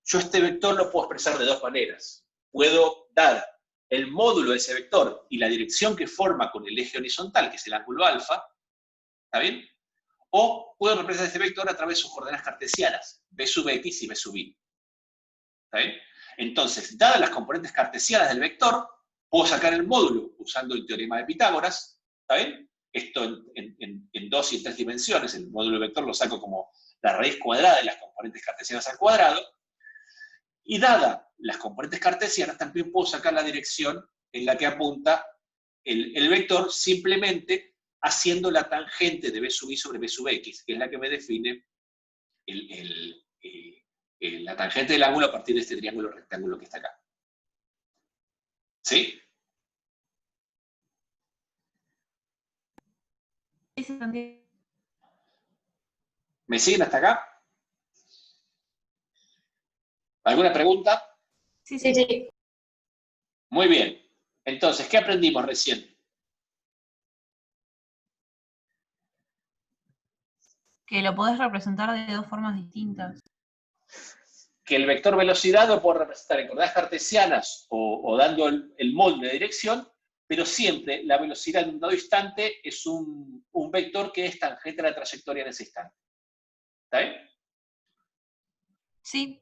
yo este vector lo puedo expresar de dos maneras. Puedo dar el módulo de ese vector y la dirección que forma con el eje horizontal, que es el ángulo alfa, ¿está bien? O puedo representar este vector a través de sus coordenadas cartesianas, b sub x y b sub y. ¿Está bien? Entonces, dadas las componentes cartesianas del vector, puedo sacar el módulo usando el teorema de Pitágoras, ¿está bien? Esto en dos y en tres dimensiones, el módulo del vector lo saco como la raíz cuadrada de las componentes cartesianas al cuadrado, y dada las componentes cartesianas, también puedo sacar la dirección en la que apunta el vector simplemente haciendo la tangente de b sub y sobre b sub x, que es la que me define la tangente del ángulo a partir de este triángulo rectángulo que está acá. ¿Sí? ¿Me siguen hasta acá? ¿Alguna pregunta? Sí. Muy bien. Entonces, ¿qué aprendimos recién? Que lo podés representar de dos formas distintas. Que el vector velocidad lo puedo representar en coordenadas cartesianas o dando el molde de dirección, pero siempre la velocidad en un dado instante es un vector que es tangente a la trayectoria en ese instante. ¿Está bien? Sí.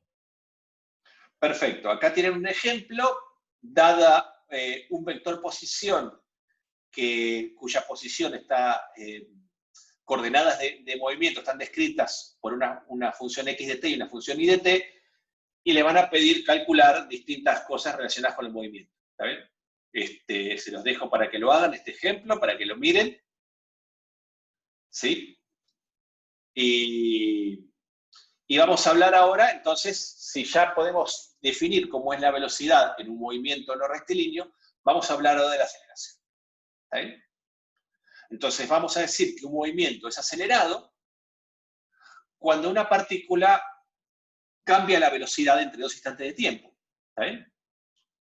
Perfecto. Acá tienen un ejemplo, dada un vector posición cuya posición está, coordenadas de movimiento están descritas por una función x de t y una función y de t, y le van a pedir calcular distintas cosas relacionadas con el movimiento. ¿Está bien? Se los dejo para que lo hagan, este ejemplo, para que lo miren. ¿Sí? Y vamos a hablar ahora, entonces, si ya podemos definir cómo es la velocidad en un movimiento no rectilíneo, vamos a hablar ahora de la aceleración. ¿Está bien? Entonces vamos a decir que un movimiento es acelerado cuando una partícula cambia la velocidad entre dos instantes de tiempo. ¿Está bien?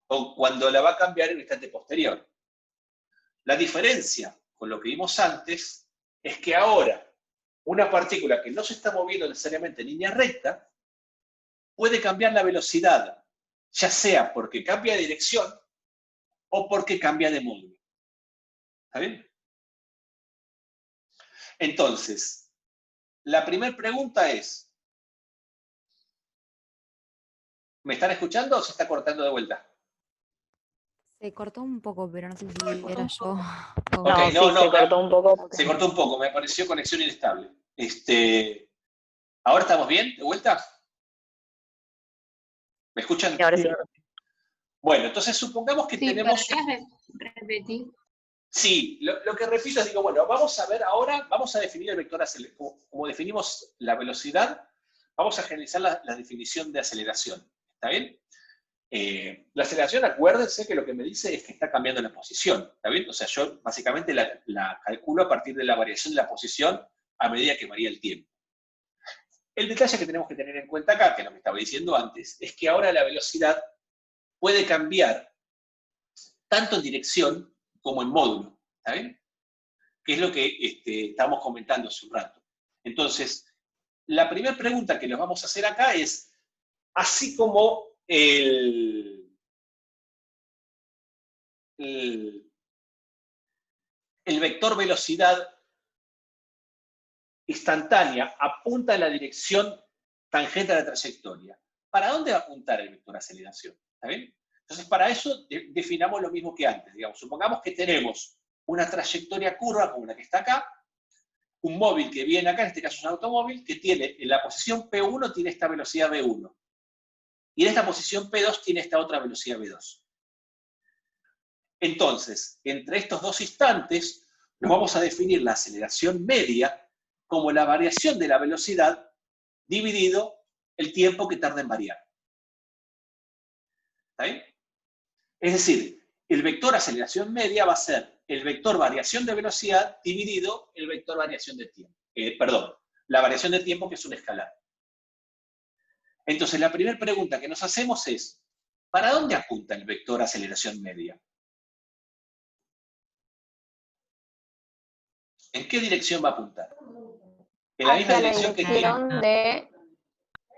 O cuando la va a cambiar en un instante posterior. La diferencia con lo que vimos antes es que ahora una partícula que no se está moviendo necesariamente en línea recta puede cambiar la velocidad, ya sea porque cambia de dirección o porque cambia de módulo. ¿Está bien? Entonces, la primera pregunta es, ¿me están escuchando o se está cortando de vuelta? Se cortó un poco, pero no sé si era yo. Ok, se cortó un poco. Se cortó un poco, me pareció conexión inestable. ¿Ahora estamos bien? ¿De vuelta? ¿Me escuchan? Y ahora sí. Bueno, entonces supongamos que Sí, tenemos... ¿podrías repetir? Sí, lo que repito es, digo, bueno, vamos a ver ahora, vamos a definir el vector aceleración. Como definimos la velocidad, vamos a generalizar la definición de aceleración. ¿Está bien? La aceleración, acuérdense que lo que me dice es que está cambiando la posición. ¿Está bien? O sea, yo básicamente la calculo a partir de la variación de la posición a medida que varía el tiempo. El detalle que tenemos que tener en cuenta acá, que lo que estaba diciendo antes, es que ahora la velocidad puede cambiar tanto en dirección como en módulo, ¿está bien? Que es lo que estábamos comentando hace un rato. Entonces, la primera pregunta que nos vamos a hacer acá es, así como el vector velocidad instantánea apunta en la dirección tangente a la trayectoria, ¿para dónde va a apuntar el vector aceleración? ¿Está bien? Entonces, para eso definamos lo mismo que antes. Digamos, supongamos que tenemos una trayectoria curva como la que está acá, un móvil que viene acá, en este caso es un automóvil, que tiene en la posición P1 tiene esta velocidad V1. Y en esta posición P2 tiene esta otra velocidad V2. Entonces, entre estos dos instantes, nos vamos a definir la aceleración media como la variación de la velocidad dividido el tiempo que tarda en variar. ¿Está bien? Es decir, el vector aceleración media va a ser el vector variación de velocidad dividido el vector variación de tiempo. La variación de tiempo que es un escalar. Entonces, la primera pregunta que nos hacemos es, ¿para dónde apunta el vector aceleración media? ¿En qué dirección va a apuntar? En la misma Hacia la dirección que tiene.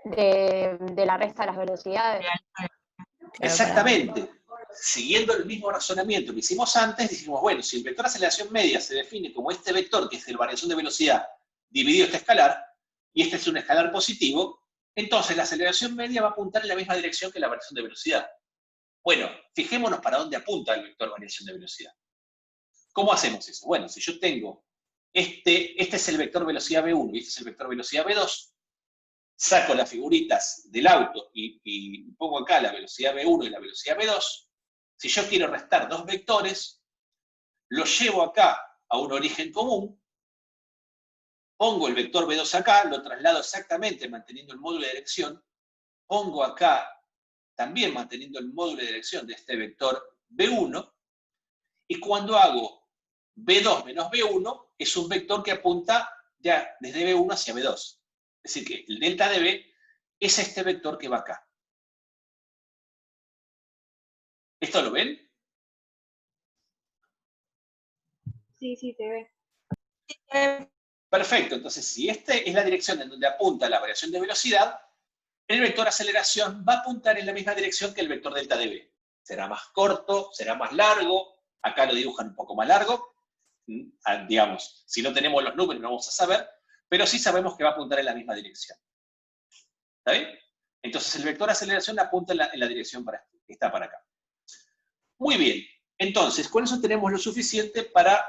dirección de la resta de las velocidades. Exactamente. Siguiendo el mismo razonamiento que hicimos antes, dijimos, bueno, si el vector aceleración media se define como este vector, que es la variación de velocidad, dividido este escalar, y este es un escalar positivo, entonces la aceleración media va a apuntar en la misma dirección que la variación de velocidad. Bueno, fijémonos para dónde apunta el vector variación de velocidad. ¿Cómo hacemos eso? Bueno, si yo tengo, este es el vector velocidad V1 y este es el vector velocidad V2, saco las figuritas del auto y pongo acá la velocidad V1 y la velocidad V2, si yo quiero restar dos vectores, los llevo acá a un origen común, pongo el vector V2 acá, lo traslado exactamente manteniendo el módulo de dirección, pongo acá también manteniendo el módulo de dirección de este vector V1, y cuando hago V2 menos V1, es un vector que apunta ya desde V1 hacia V2. Es decir, que el delta de V es este vector que va acá. ¿Esto lo ven? Sí, sí, se ve. Perfecto, entonces si esta es la dirección en donde apunta la variación de velocidad, el vector aceleración va a apuntar en la misma dirección que el vector delta dB. Será más corto, será más largo, acá lo dibujan un poco más largo, digamos, si no tenemos los números no vamos a saber, pero sí sabemos que va a apuntar en la misma dirección. ¿Está bien? Entonces el vector aceleración apunta en la dirección que está para acá. Muy bien, entonces con eso tenemos lo suficiente para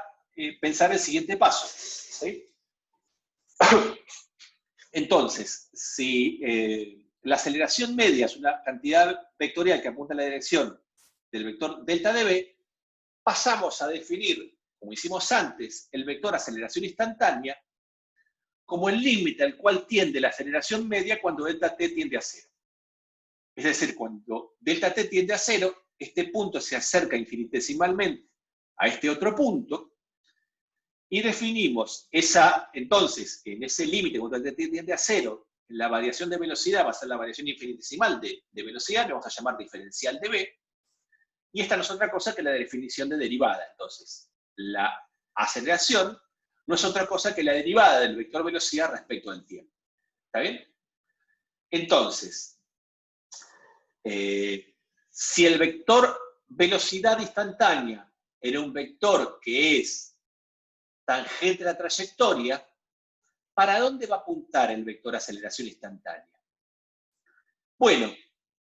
pensar el siguiente paso. ¿Sí? Entonces, si la aceleración media es una cantidad vectorial que apunta en la dirección del vector delta dB, pasamos a definir, como hicimos antes, el vector aceleración instantánea como el límite al cual tiende la aceleración media cuando delta t tiende a 0. Es decir, cuando delta t tiende a 0, este punto se acerca infinitesimalmente a este otro punto, y definimos entonces, en ese límite, cuando delta t tiende a 0, la variación de velocidad va a ser la variación infinitesimal de velocidad, que vamos a llamar diferencial de b, y esta no es otra cosa que la definición de derivada. Entonces, la aceleración no es otra cosa que la derivada del vector velocidad respecto al tiempo. ¿Está bien? Entonces, si el vector velocidad instantánea era un vector que es tangente a la trayectoria, ¿para dónde va a apuntar el vector aceleración instantánea? Bueno,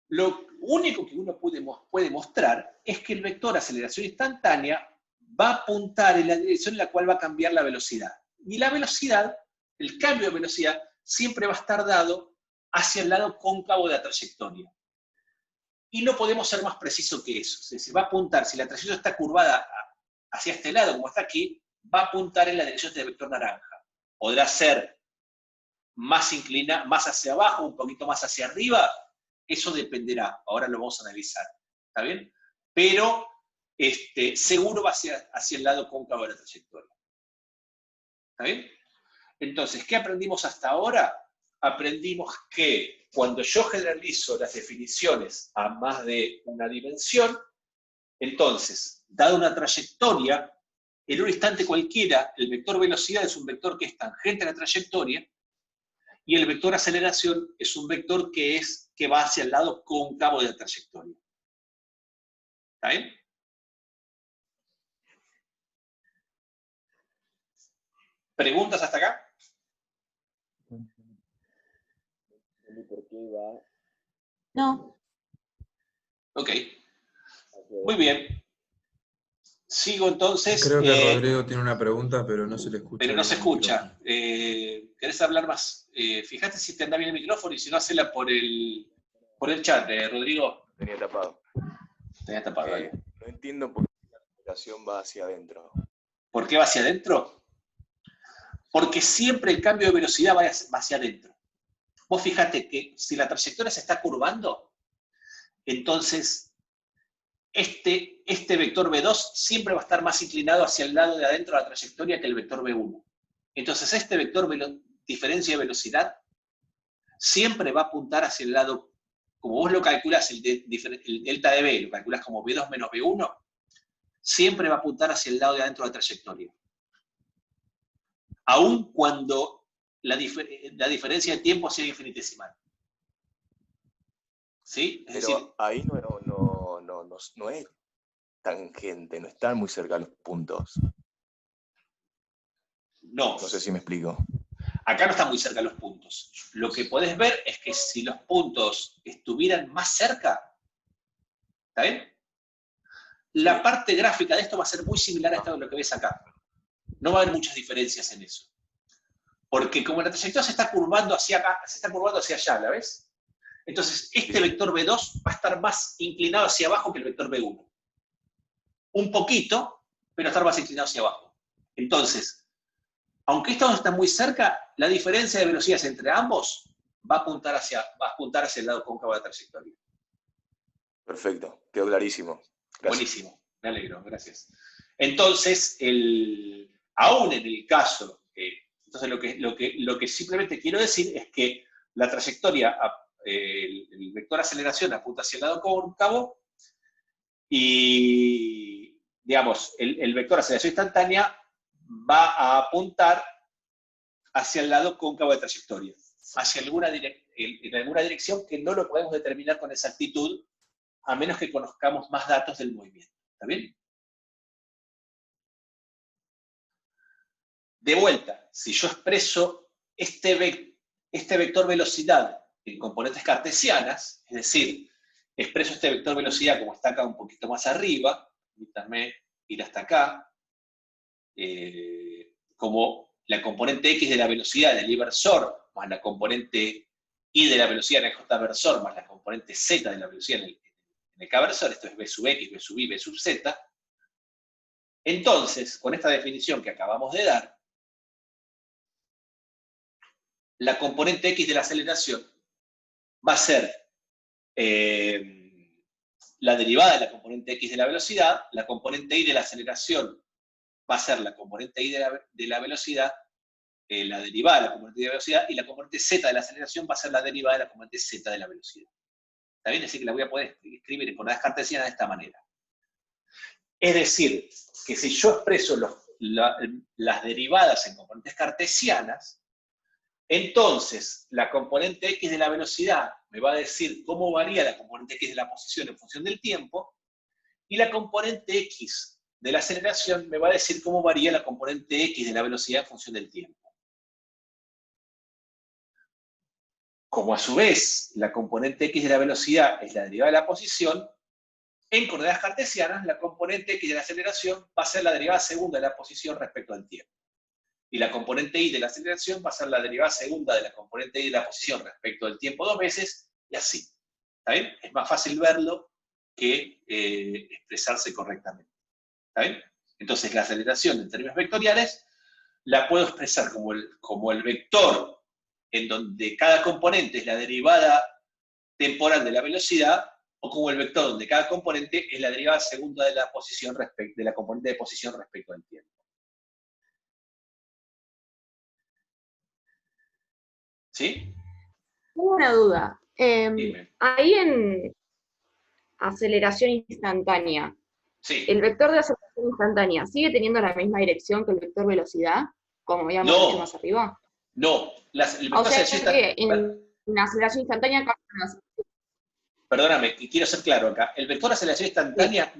lo único que uno puede mostrar es que el vector aceleración instantánea va a apuntar en la dirección en la cual va a cambiar la velocidad. Y la velocidad, el cambio de velocidad, siempre va a estar dado hacia el lado cóncavo de la trayectoria. Y no podemos ser más precisos que eso. Se va a apuntar, si la trayectoria está curvada hacia este lado, como está aquí, va a apuntar en la dirección del vector naranja. Podrá ser más inclinada, más hacia abajo, un poquito más hacia arriba, eso dependerá. Ahora lo vamos a analizar. ¿Está bien? Pero seguro va hacia el lado cóncavo de la trayectoria. ¿Está bien? Entonces, ¿qué aprendimos hasta ahora? Aprendimos que cuando yo generalizo las definiciones a más de una dimensión, entonces, dada una trayectoria, en un instante cualquiera, el vector velocidad es un vector que es tangente a la trayectoria, y el vector aceleración es un vector que va hacia el lado cóncavo de la trayectoria. ¿Está bien? ¿Preguntas hasta acá? No. Ok. Muy bien. Sigo entonces. Creo que Rodrigo tiene una pregunta, pero no se le escucha. Pero no se escucha. ¿Querés hablar más? Fíjate si te anda bien el micrófono y si no, hacela por el chat, Rodrigo. Tenía tapado. Tenía tapado, dale. No entiendo por qué la aceleración va hacia adentro. ¿Por qué va hacia adentro? Porque siempre el cambio de velocidad va hacia adentro. Vos fíjate que si la trayectoria se está curvando, entonces este vector B2 siempre va a estar más inclinado hacia el lado de adentro de la trayectoria que el vector B1. Entonces este vector diferencia de velocidad siempre va a apuntar hacia el lado, como vos lo calculás, el delta de B, lo calculás como B2 menos B1, siempre va a apuntar hacia el lado de adentro de la trayectoria. Aun cuando la diferencia de tiempo sea infinitesimal. ¿Sí? Es decir, ahí no es tangente, no están muy cerca los puntos. No. No sé si me explico. Acá no están muy cerca los puntos. Lo que podés ver es que si los puntos estuvieran más cerca, ¿está bien? La parte gráfica de esto va a ser muy similar a esto de lo que ves acá. No va a haber muchas diferencias en eso. Porque como la trayectoria se está curvando hacia acá, se está curvando hacia allá, ¿la ves? Entonces, este vector B2 va a estar más inclinado hacia abajo que el vector B1. Un poquito, pero estar más inclinado hacia abajo. Entonces, aunque estos están muy cerca, la diferencia de velocidades entre ambos va a apuntar hacia el lado cóncavo de la trayectoria. Perfecto, quedó clarísimo. Gracias. Buenísimo, me alegro, gracias. Entonces, aún en el caso, entonces lo que simplemente quiero decir es que la trayectoria, el vector aceleración apunta hacia el lado cóncavo, Y, digamos, el vector de aceleración instantánea va a apuntar hacia el lado cóncavo de trayectoria, hacia en alguna dirección que no lo podemos determinar con exactitud, a menos que conozcamos más datos del movimiento. ¿Está bien? De vuelta, si yo expreso este vector velocidad en componentes cartesianas, es decir, expreso este vector velocidad como está acá un poquito más arriba, permítanme ir hasta acá, como la componente x de la velocidad del i-versor más la componente y de la velocidad en el j-versor más la componente z de la velocidad en el k-versor, esto es b sub x, b sub y, b sub z. Entonces, con esta definición que acabamos de dar, la componente x de la aceleración va a ser la derivada de la componente x de la velocidad, la componente y de la aceleración va a ser la componente y de la velocidad, la derivada de la componente y de la velocidad, y la componente z de la aceleración va a ser la derivada de la componente z de la velocidad. ¿Está bien? Así que la voy a poder escribir en coordenadas cartesianas de esta manera. Es decir, que si yo expreso las derivadas en componentes cartesianas, entonces la componente x de la velocidad me va a decir cómo varía la componente x de la posición en función del tiempo, y la componente x de la aceleración me va a decir cómo varía la componente x de la velocidad en función del tiempo. Como a su vez la componente x de la velocidad es la derivada de la posición, en coordenadas cartesianas la componente x de la aceleración va a ser la derivada segunda de la posición respecto al tiempo. Y la componente y de la aceleración va a ser la derivada segunda de la componente y de la posición respecto al tiempo 2 veces, y así. ¿Está bien? Es más fácil verlo que expresarse correctamente. ¿Está bien? Entonces la aceleración en términos vectoriales la puedo expresar como el vector en donde cada componente es la derivada temporal de la velocidad, o como el vector donde cada componente es la derivada segunda de la posición de la componente de posición respecto al tiempo. ¿Sí? Tengo una duda. Dime. Ahí en aceleración instantánea, Sí. ¿el vector de aceleración instantánea sigue teniendo la misma dirección que el vector velocidad, como habíamos dicho más arriba? No. El vector O sea, aceleración que en aceleración instantánea perdóname, quiero ser claro acá. El vector de aceleración instantánea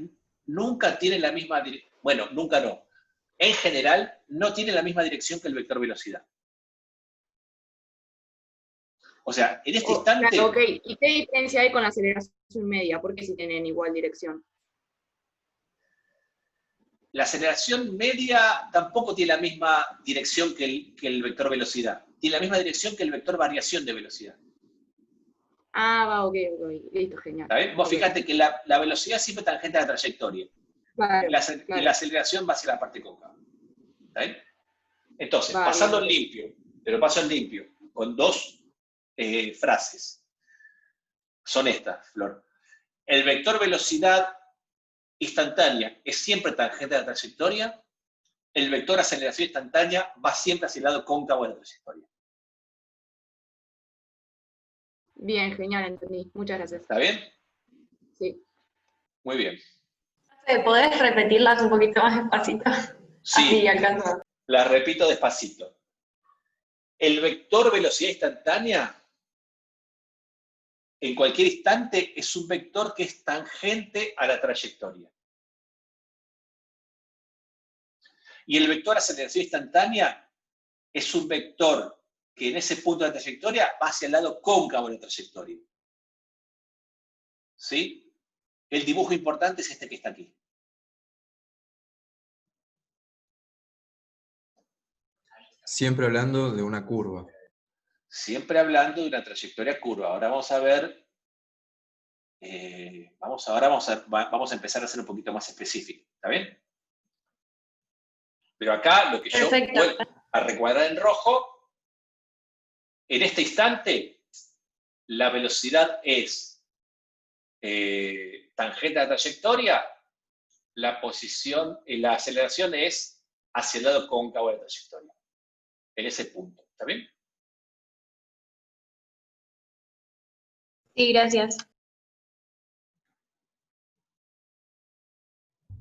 nunca tiene la misma dirección. Bueno, nunca no. En general, no tiene la misma dirección que el vector velocidad. O sea, en este instante... Claro, ok. ¿Y qué diferencia hay con la aceleración media? ¿Por qué si tienen igual dirección? La aceleración media tampoco tiene la misma dirección que el vector velocidad. Tiene la misma dirección que el vector variación de velocidad. Ah, va, ok. Listo, genial. ¿Está bien? Vos fijate que la velocidad siempre tangente a la trayectoria. Claro, Y la aceleración va hacia la parte cóncava. ¿Está bien? Entonces, Va, pasando en bien. limpio, pero paso en limpio, con dos frases. Son estas, Flor. El vector velocidad instantánea es siempre tangente a la trayectoria. El vector aceleración instantánea va siempre hacia el lado cóncavo de la trayectoria. Bien, genial, entendí. Muchas gracias. ¿Está bien? Sí. Muy bien. ¿Podés repetirlas un poquito más despacito? Sí, Así alcanzo. las repito despacito. El vector velocidad instantánea, en cualquier instante, es un vector que es tangente a la trayectoria. Y el vector aceleración instantánea es un vector que en ese punto de la trayectoria va hacia el lado cóncavo de la trayectoria. ¿Sí? El dibujo importante es este que está aquí. Siempre hablando de una curva. Siempre hablando de una trayectoria curva. Ahora vamos a ver, vamos a empezar a ser un poquito más específico. ¿Está bien? Pero acá lo que yo vuelvo a recuadrar en rojo, en este instante, la velocidad es tangente a la trayectoria, la aceleración es hacia el lado cóncavo de la trayectoria. En ese punto. ¿Está bien? Sí, gracias.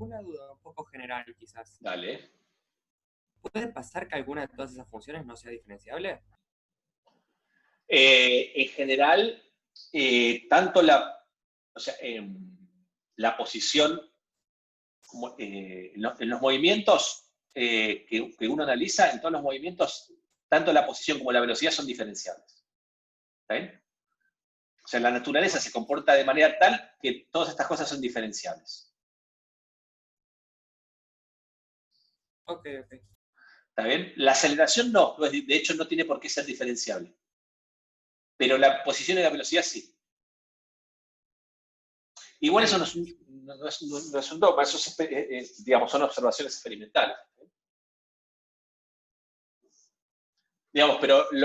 una duda un poco general quizás. Dale. ¿Puede pasar que alguna de todas esas funciones no sea diferenciable? En general, tanto la posición, como, en los movimientos que uno analiza, en todos los movimientos, tanto la posición como la velocidad son diferenciables. ¿Está bien? O sea, la naturaleza se comporta de manera tal que todas estas cosas son diferenciables. Ok. ¿Está bien? La aceleración no, de hecho no tiene por qué ser diferenciable. Pero la posición y la velocidad sí. Igual eso no es un dogma, eso es, digamos, son observaciones experimentales. Digamos, pero en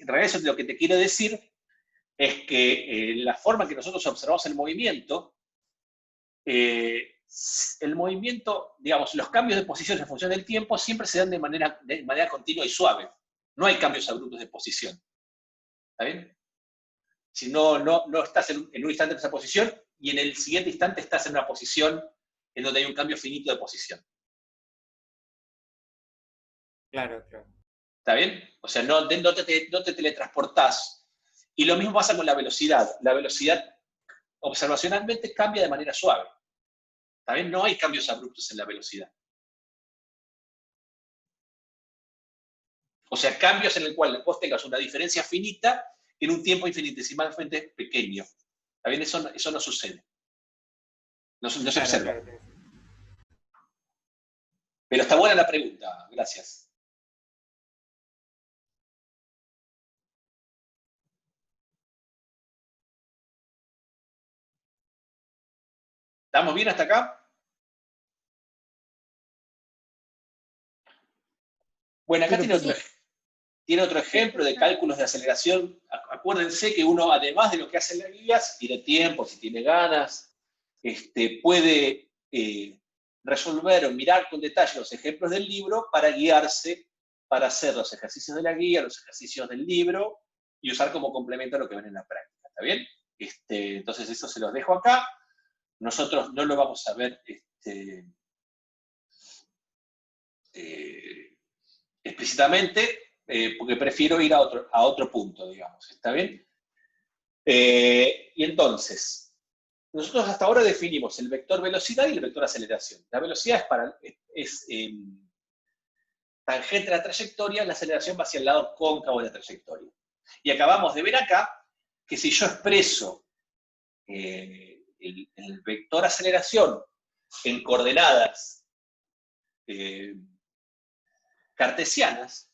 realidad eso lo que te quiero decir es que la forma en que nosotros observamos el movimiento, digamos, los cambios de posición en función del tiempo siempre se dan de manera continua y suave. No hay cambios abruptos de posición. ¿Está bien? Si no estás en un instante en esa posición y en el siguiente instante estás en una posición en donde hay un cambio finito de posición. Claro. ¿Está bien? O sea, no te teletransportás. Y lo mismo pasa con la velocidad. La velocidad observacionalmente cambia de manera suave. ¿Está bien? No hay cambios abruptos en la velocidad. O sea, cambios en el cual vos tengas una diferencia finita en un tiempo infinitesimalmente pequeño. ¿Está bien? Eso no sucede. No se observa. Claro. Pero está buena la pregunta. Gracias. ¿Estamos bien hasta acá? Bueno, acá tiene otro ejemplo de cálculos de aceleración. Acuérdense que uno, además de lo que hace en la guía, si tiene tiempo, si tiene ganas, puede resolver o mirar con detalle los ejemplos del libro para guiarse, para hacer los ejercicios de la guía, los ejercicios del libro, y usar como complemento lo que ven en la práctica. ¿Está bien? Entonces eso se los dejo acá. Nosotros no lo vamos a ver explícitamente, porque prefiero ir a otro punto, digamos. ¿Está bien? Y entonces, nosotros hasta ahora definimos el vector velocidad y el vector aceleración. La velocidad es tangente a la trayectoria, la aceleración va hacia el lado cóncavo de la trayectoria. Y acabamos de ver acá que si yo expreso el vector aceleración en coordenadas cartesianas,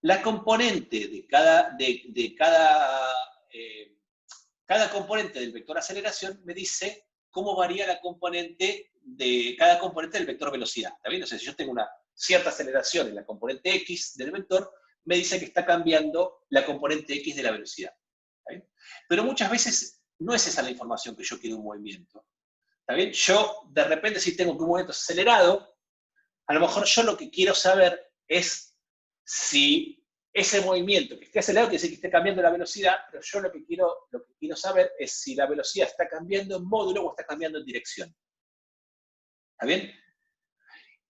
la componente de cada componente del vector aceleración me dice cómo varía la componente de cada componente del vector velocidad. ¿Está bien? O sea, si yo tengo una cierta aceleración en la componente X del vector, me dice que está cambiando la componente X de la velocidad. ¿Está bien? Pero muchas veces no es esa la información que yo quiero de un movimiento. ¿Está bien? Yo, de repente, si tengo que un movimiento acelerado, a lo mejor yo lo que quiero saber es si ese movimiento que esté acelerado quiere decir que esté cambiando la velocidad, pero yo lo que quiero saber es si la velocidad está cambiando en módulo o está cambiando en dirección. ¿Está bien?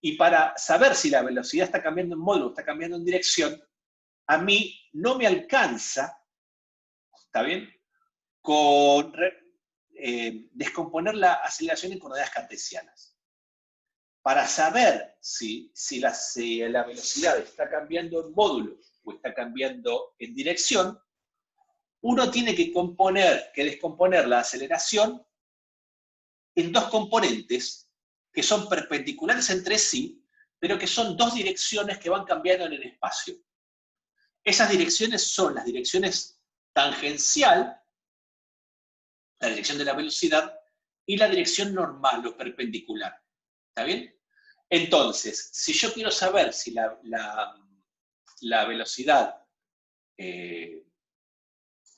Y para saber si la velocidad está cambiando en módulo o está cambiando en dirección, a mí no me alcanza, ¿está bien?, con descomponer la aceleración en coordenadas cartesianas. Para saber si la velocidad está cambiando en módulo o está cambiando en dirección, uno tiene que descomponer la aceleración en dos componentes que son perpendiculares entre sí, pero que son dos direcciones que van cambiando en el espacio. Esas direcciones son las direcciones tangencial, la dirección de la velocidad, y la dirección normal o perpendicular. ¿Está bien? Entonces, si yo quiero saber si la velocidad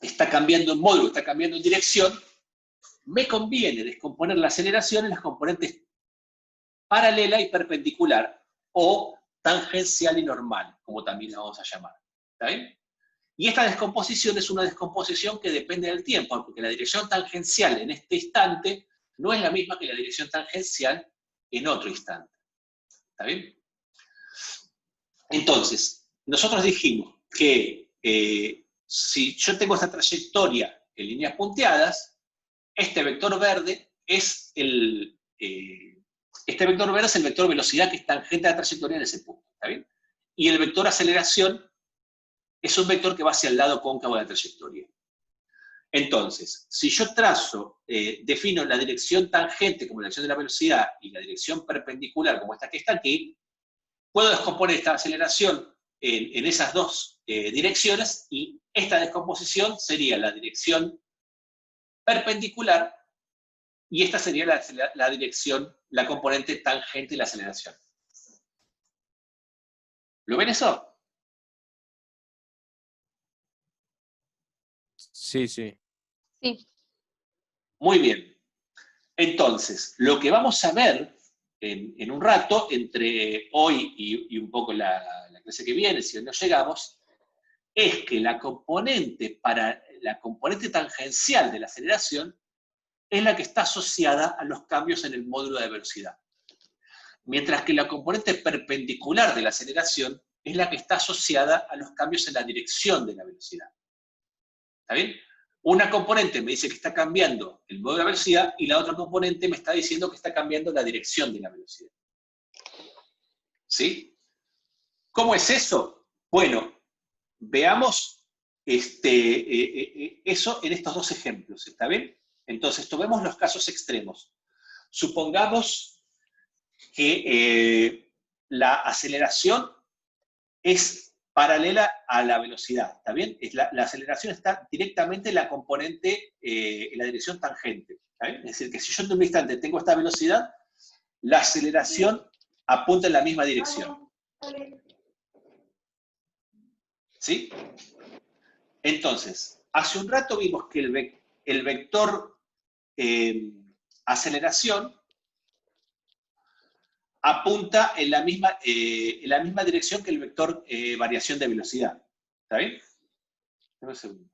está cambiando en módulo, está cambiando en dirección, me conviene descomponer la aceleración en las componentes paralela y perpendicular, o tangencial y normal, como también la vamos a llamar. ¿Está bien? Y esta descomposición es una descomposición que depende del tiempo, porque la dirección tangencial en este instante no es la misma que la dirección tangencial en otro instante. ¿Está bien? Entonces, nosotros dijimos que si yo tengo esta trayectoria en líneas punteadas, este vector verde es el vector velocidad que es tangente a la trayectoria en ese punto. ¿Está bien? Y el vector aceleración es un vector que va hacia el lado cóncavo de la trayectoria. Entonces, si yo defino la dirección tangente como la dirección de la velocidad y la dirección perpendicular como esta que está aquí, puedo descomponer esta aceleración en esas dos direcciones y esta descomposición sería la dirección perpendicular y esta sería la dirección, la componente tangente de la aceleración. ¿Lo ven eso? Sí, sí. Sí. Muy bien. Entonces, lo que vamos a ver en un rato, entre hoy y un poco la clase que viene, si no llegamos, es que la componente tangencial de la aceleración es la que está asociada a los cambios en el módulo de velocidad. Mientras que la componente perpendicular de la aceleración es la que está asociada a los cambios en la dirección de la velocidad. ¿Está bien? Una componente me dice que está cambiando el módulo de la velocidad y la otra componente me está diciendo que está cambiando la dirección de la velocidad. ¿Sí? ¿Cómo es eso? Bueno, veamos eso en estos dos ejemplos. ¿Está bien? Entonces, tomemos los casos extremos. Supongamos que la aceleración es paralela a la velocidad, ¿está bien? La aceleración está directamente en la componente, en la dirección tangente, ¿está bien? Es decir, que si yo en un instante tengo esta velocidad, la aceleración apunta en la misma dirección. ¿Sí? Entonces, hace un rato vimos que el vector aceleración apunta en la misma dirección que el vector variación de velocidad. ¿Está bien? Dame un segundo.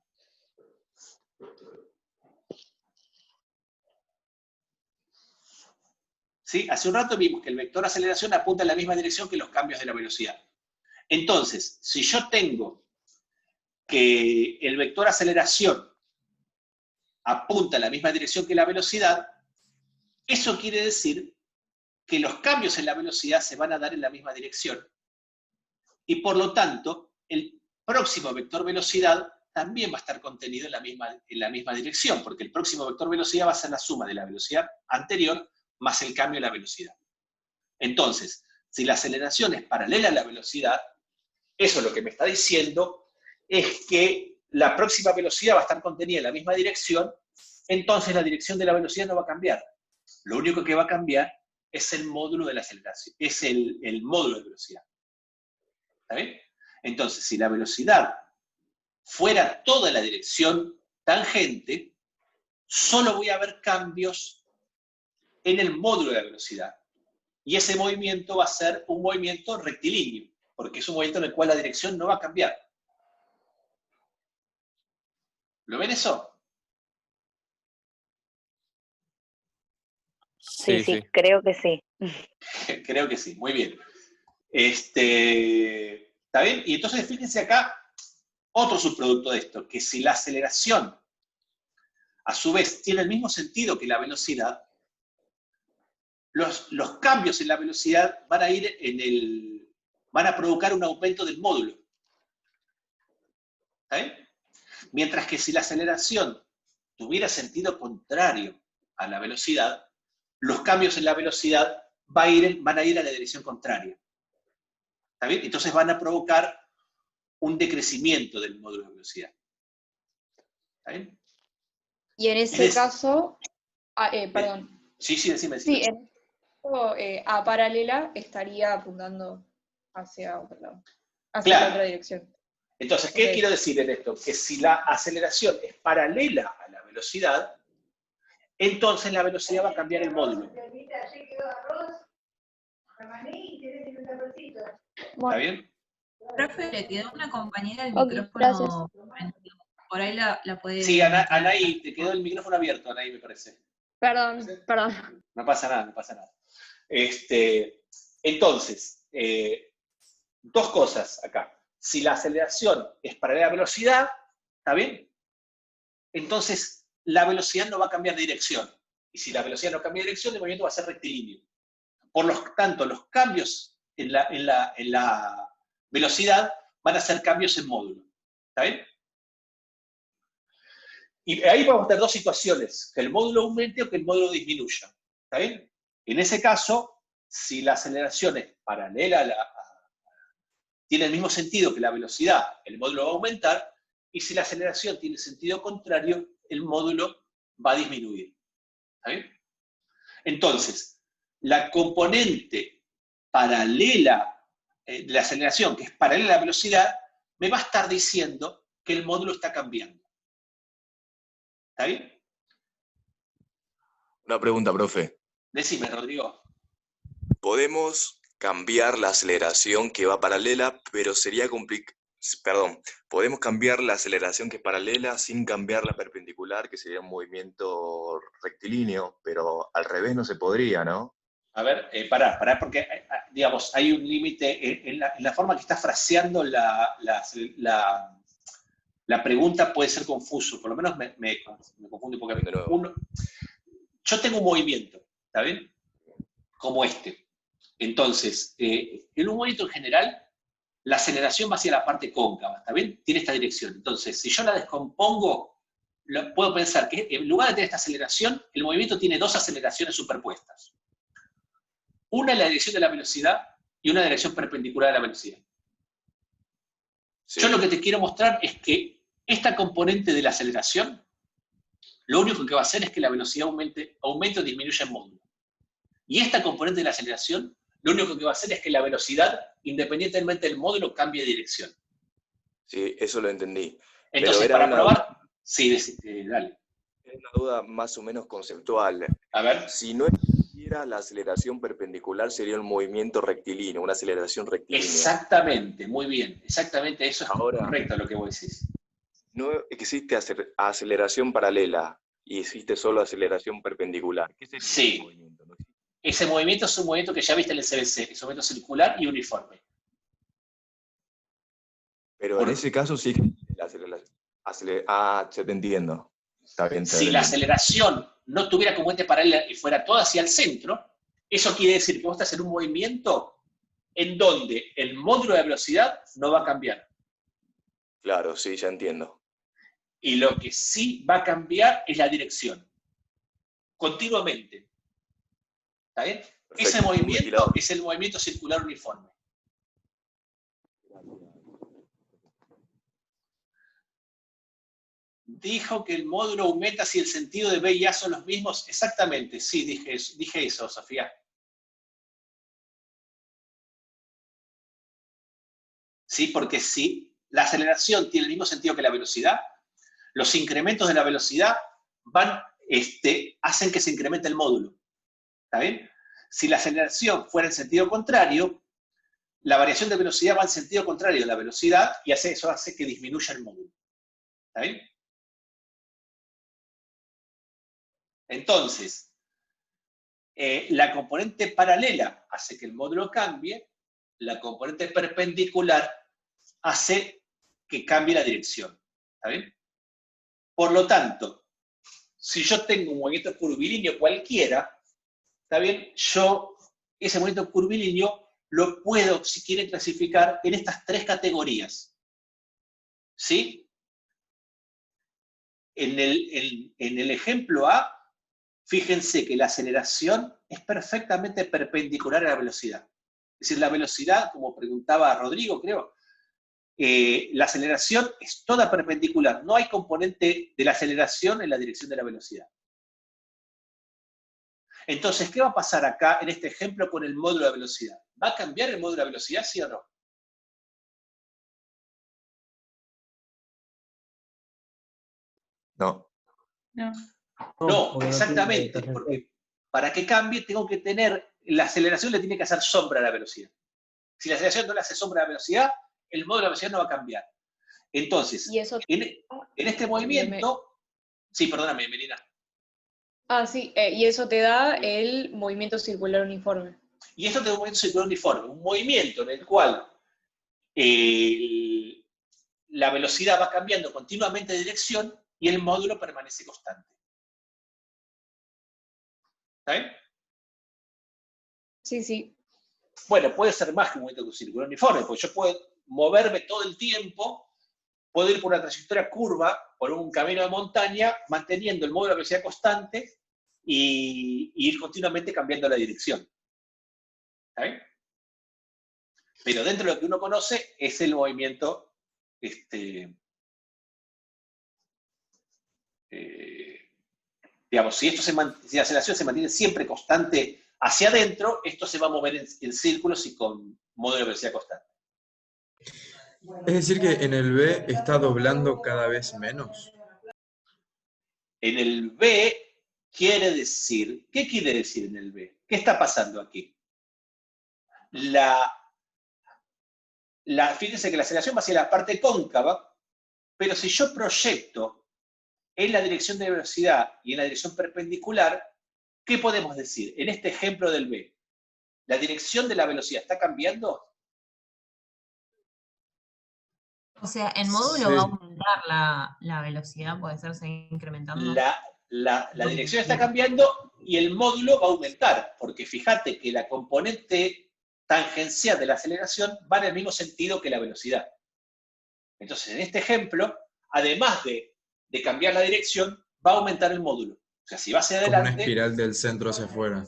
¿Sí? Hace un rato vimos que el vector aceleración apunta en la misma dirección que los cambios de la velocidad. Entonces, si yo tengo que el vector aceleración apunta en la misma dirección que la velocidad, eso quiere decir que los cambios en la velocidad se van a dar en la misma dirección. Y por lo tanto, el próximo vector velocidad también va a estar contenido en la misma dirección, porque el próximo vector velocidad va a ser la suma de la velocidad anterior más el cambio de la velocidad. Entonces, si la aceleración es paralela a la velocidad, eso lo que me está diciendo es que la próxima velocidad va a estar contenida en la misma dirección, entonces la dirección de la velocidad no va a cambiar. Lo único que va a cambiar es el módulo de la aceleración, es el módulo de velocidad. ¿Está bien? Entonces, si la velocidad fuera toda la dirección tangente, solo voy a ver cambios en el módulo de la velocidad. Y ese movimiento va a ser un movimiento rectilíneo, porque es un movimiento en el cual la dirección no va a cambiar. ¿Lo ven eso? Sí. Creo que sí. Creo que sí, muy bien. ¿Está bien? Y entonces fíjense acá otro subproducto de esto, que si la aceleración a su vez tiene el mismo sentido que la velocidad, los cambios en la velocidad van a provocar un aumento del módulo. ¿Está bien? Mientras que si la aceleración tuviera sentido contrario a la velocidad, los cambios en la velocidad van a ir a la dirección contraria. ¿Está bien? Entonces van a provocar un decrecimiento del módulo de velocidad. ¿Está bien? Y en ese caso, perdón. Sí, decime. Sí, en ese caso, A paralela estaría apuntando hacia otro lado, hacia la otra dirección. Entonces, ¿qué quiero decir en esto? Que si la aceleración es paralela a la velocidad, entonces la velocidad va a cambiar el módulo. ¿Está bien? Profe, le quedó una compañera el micrófono prendido. Por ahí la puede... Sí, Anaí, te quedó el micrófono abierto, Anaí, me parece. Perdón. No pasa nada, no pasa nada. Entonces, dos cosas acá. Si la aceleración es paralela a la velocidad, ¿está bien? Entonces, la velocidad no va a cambiar de dirección. Y si la velocidad no cambia de dirección, el movimiento va a ser rectilíneo. Por lo tanto, los cambios en la velocidad van a ser cambios en módulo. ¿Está bien? Y ahí vamos a tener dos situaciones, que el módulo aumente o que el módulo disminuya. ¿Está bien? En ese caso, si la aceleración es paralela tiene el mismo sentido que la velocidad, el módulo va a aumentar, y si la aceleración tiene sentido contrario, el módulo va a disminuir. ¿Está bien? Entonces, la componente paralela de la aceleración, que es paralela a la velocidad, me va a estar diciendo que el módulo está cambiando. ¿Está bien? Una pregunta, profe. Decime, Rodrigo. Podemos cambiar la aceleración que va paralela, pero sería complicado. Perdón, podemos cambiar la aceleración que es paralela sin cambiar la perpendicular, que sería un movimiento rectilíneo, pero al revés no se podría, ¿no? A ver, pará, porque, digamos, hay un límite en la forma que está fraseando la pregunta puede ser confuso, por lo menos me confunde un poco. Yo tengo un movimiento, ¿está bien? Como este. Entonces, en un movimiento en general, la aceleración va hacia la parte cóncava, ¿está bien? Tiene esta dirección. Entonces, si yo la descompongo, puedo pensar que en lugar de tener esta aceleración, el movimiento tiene dos aceleraciones superpuestas. Una en la dirección de la velocidad y una en la dirección perpendicular a la velocidad. Sí. Yo lo que te quiero mostrar es que esta componente de la aceleración, lo único que va a hacer es que la velocidad aumente o disminuya en módulo. Y esta componente de la aceleración, lo único que va a hacer es que la velocidad, independientemente del módulo, cambie de dirección. Sí, eso lo entendí. Entonces, para probar... Sí, dale. Es una duda más o menos conceptual. A ver. Si no existiera la aceleración perpendicular, sería un movimiento rectilíneo, una aceleración rectilínea. Exactamente, muy bien. Exactamente, eso es correcto lo que vos decís. No existe aceleración paralela y existe solo aceleración perpendicular. ¿Qué sería ese movimiento? ¿No? Ese movimiento es un movimiento que ya viste en el CBC, es un movimiento circular y uniforme. Pero en ese caso sí la aceleración. Ya te entiendo. Está bien, si la aceleración no tuviera componente paralela y fuera toda hacia el centro, eso quiere decir que vos estás en un movimiento en donde el módulo de velocidad no va a cambiar. Claro, sí, ya entiendo. Y lo que sí va a cambiar es la dirección. Continuamente. ¿Está bien? Perfecto. Ese movimiento es el movimiento circular uniforme. Dijo que el módulo aumenta si el sentido de B y A son los mismos. Exactamente, sí, dije eso, Sofía. Sí, porque si la aceleración tiene el mismo sentido que la velocidad, los incrementos de la velocidad hacen que se incremente el módulo. ¿Está bien? Si la aceleración fuera en sentido contrario, la variación de velocidad va en sentido contrario de la velocidad y eso hace que disminuya el módulo. ¿Está bien? Entonces, la componente paralela hace que el módulo cambie, la componente perpendicular hace que cambie la dirección. ¿Está bien? Por lo tanto, si yo tengo un movimiento curvilíneo cualquiera, ¿está bien? Yo ese movimiento curvilíneo lo puedo, si quieren, clasificar en estas tres categorías. ¿Sí? En el ejemplo A, fíjense que la aceleración es perfectamente perpendicular a la velocidad. Es decir, la velocidad, como preguntaba Rodrigo, creo, la aceleración es toda perpendicular. No hay componente de la aceleración en la dirección de la velocidad. Entonces, ¿qué va a pasar acá en este ejemplo con el módulo de velocidad? ¿Va a cambiar el módulo de velocidad, sí o no? No. No, exactamente, porque para que cambie tengo que tener, la aceleración le tiene que hacer sombra a la velocidad. Si la aceleración no le hace sombra a la velocidad, el módulo de velocidad no va a cambiar. Entonces, en este movimiento... Sí, perdóname, Melina. Ah, sí, y eso te da el movimiento circular uniforme. Y esto te da un movimiento circular uniforme, un movimiento en el cual la velocidad va cambiando continuamente de dirección y el módulo permanece constante. ¿Está bien? Sí, sí. Bueno, puede ser más que un movimiento circular uniforme, porque yo puedo moverme todo el tiempo, puedo ir por una trayectoria curva, por un camino de montaña, manteniendo el módulo de velocidad constante y ir continuamente cambiando la dirección. ¿Está bien? Pero dentro de lo que uno conoce es el movimiento, digamos, si la aceleración se mantiene siempre constante hacia adentro, esto se va a mover en círculos y con módulo de velocidad constante. Es decir que en el B está doblando cada vez menos. En el B quiere decir, ¿qué quiere decir en el B? ¿Qué está pasando aquí? Fíjense que la aceleración va hacia la parte cóncava, pero si yo proyecto en la dirección de velocidad y en la dirección perpendicular, ¿qué podemos decir? En este ejemplo del B, ¿la dirección de la velocidad está cambiando? O sea, el módulo va a aumentar la velocidad, puede ser, seguir incrementando. La dirección está cambiando y el módulo va a aumentar, porque fíjate que la componente tangencial de la aceleración va en el mismo sentido que la velocidad. Entonces, en este ejemplo, además de cambiar la dirección, va a aumentar el módulo. O sea, si va hacia adelante... Como una espiral del centro hacia afuera.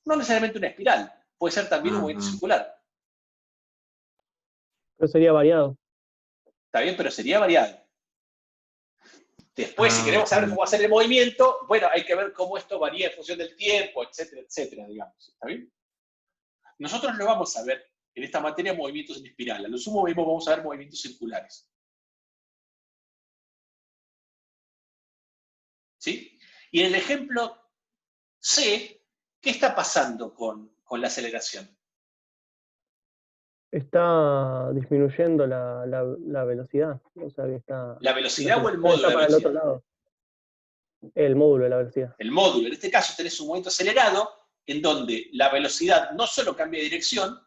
No necesariamente una espiral, puede ser también un movimiento circular. Pero sería variado. Está bien, pero sería variado. Después, si queremos saber cómo hacer el movimiento, bueno, hay que ver cómo esto varía en función del tiempo, etcétera, etcétera, digamos. ¿Está bien? Nosotros no vamos a ver en esta materia movimientos en espiral. A lo sumo vamos a ver movimientos circulares. ¿Sí? Y en el ejemplo C, ¿qué está pasando con la aceleración? Está disminuyendo la velocidad. O sea, que está... ¿La velocidad o el módulo de la para el otro velocidad? lado. El módulo de la velocidad. El módulo. En este caso tenés un movimiento acelerado en donde la velocidad no solo cambia de dirección,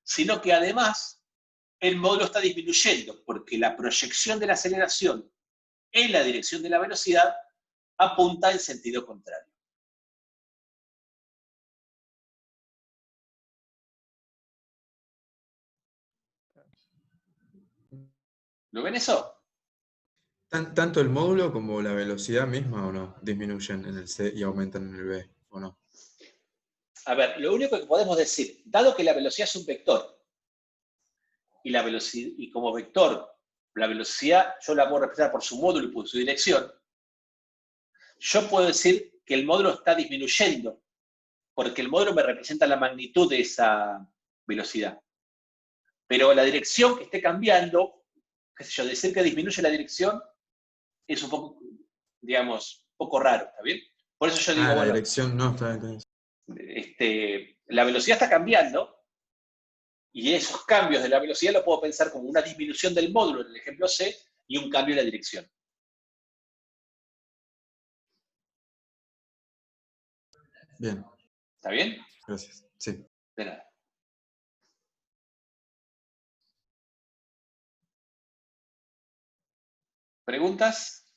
sino que además el módulo está disminuyendo, porque la proyección de la aceleración en la dirección de la velocidad apunta en sentido contrario. ¿Lo ven eso? ¿Tanto el módulo como la velocidad misma o no? Disminuyen en el C y aumentan en el B, ¿o no? A ver, lo único que podemos decir, dado que la velocidad es un vector, y como vector, la velocidad yo la puedo representar por su módulo y por su dirección, yo puedo decir que el módulo está disminuyendo, porque el módulo me representa la magnitud de esa velocidad. Pero la dirección que esté cambiando, qué sé yo, decir que disminuye la dirección es un poco, digamos, un poco raro, ¿está bien? Por eso yo digo, la bueno, dirección no está bien. la velocidad está cambiando, y esos cambios de la velocidad lo puedo pensar como una disminución del módulo en el ejemplo C y un cambio en la dirección. Bien. ¿Está bien? Gracias. Sí. De nada. ¿Preguntas?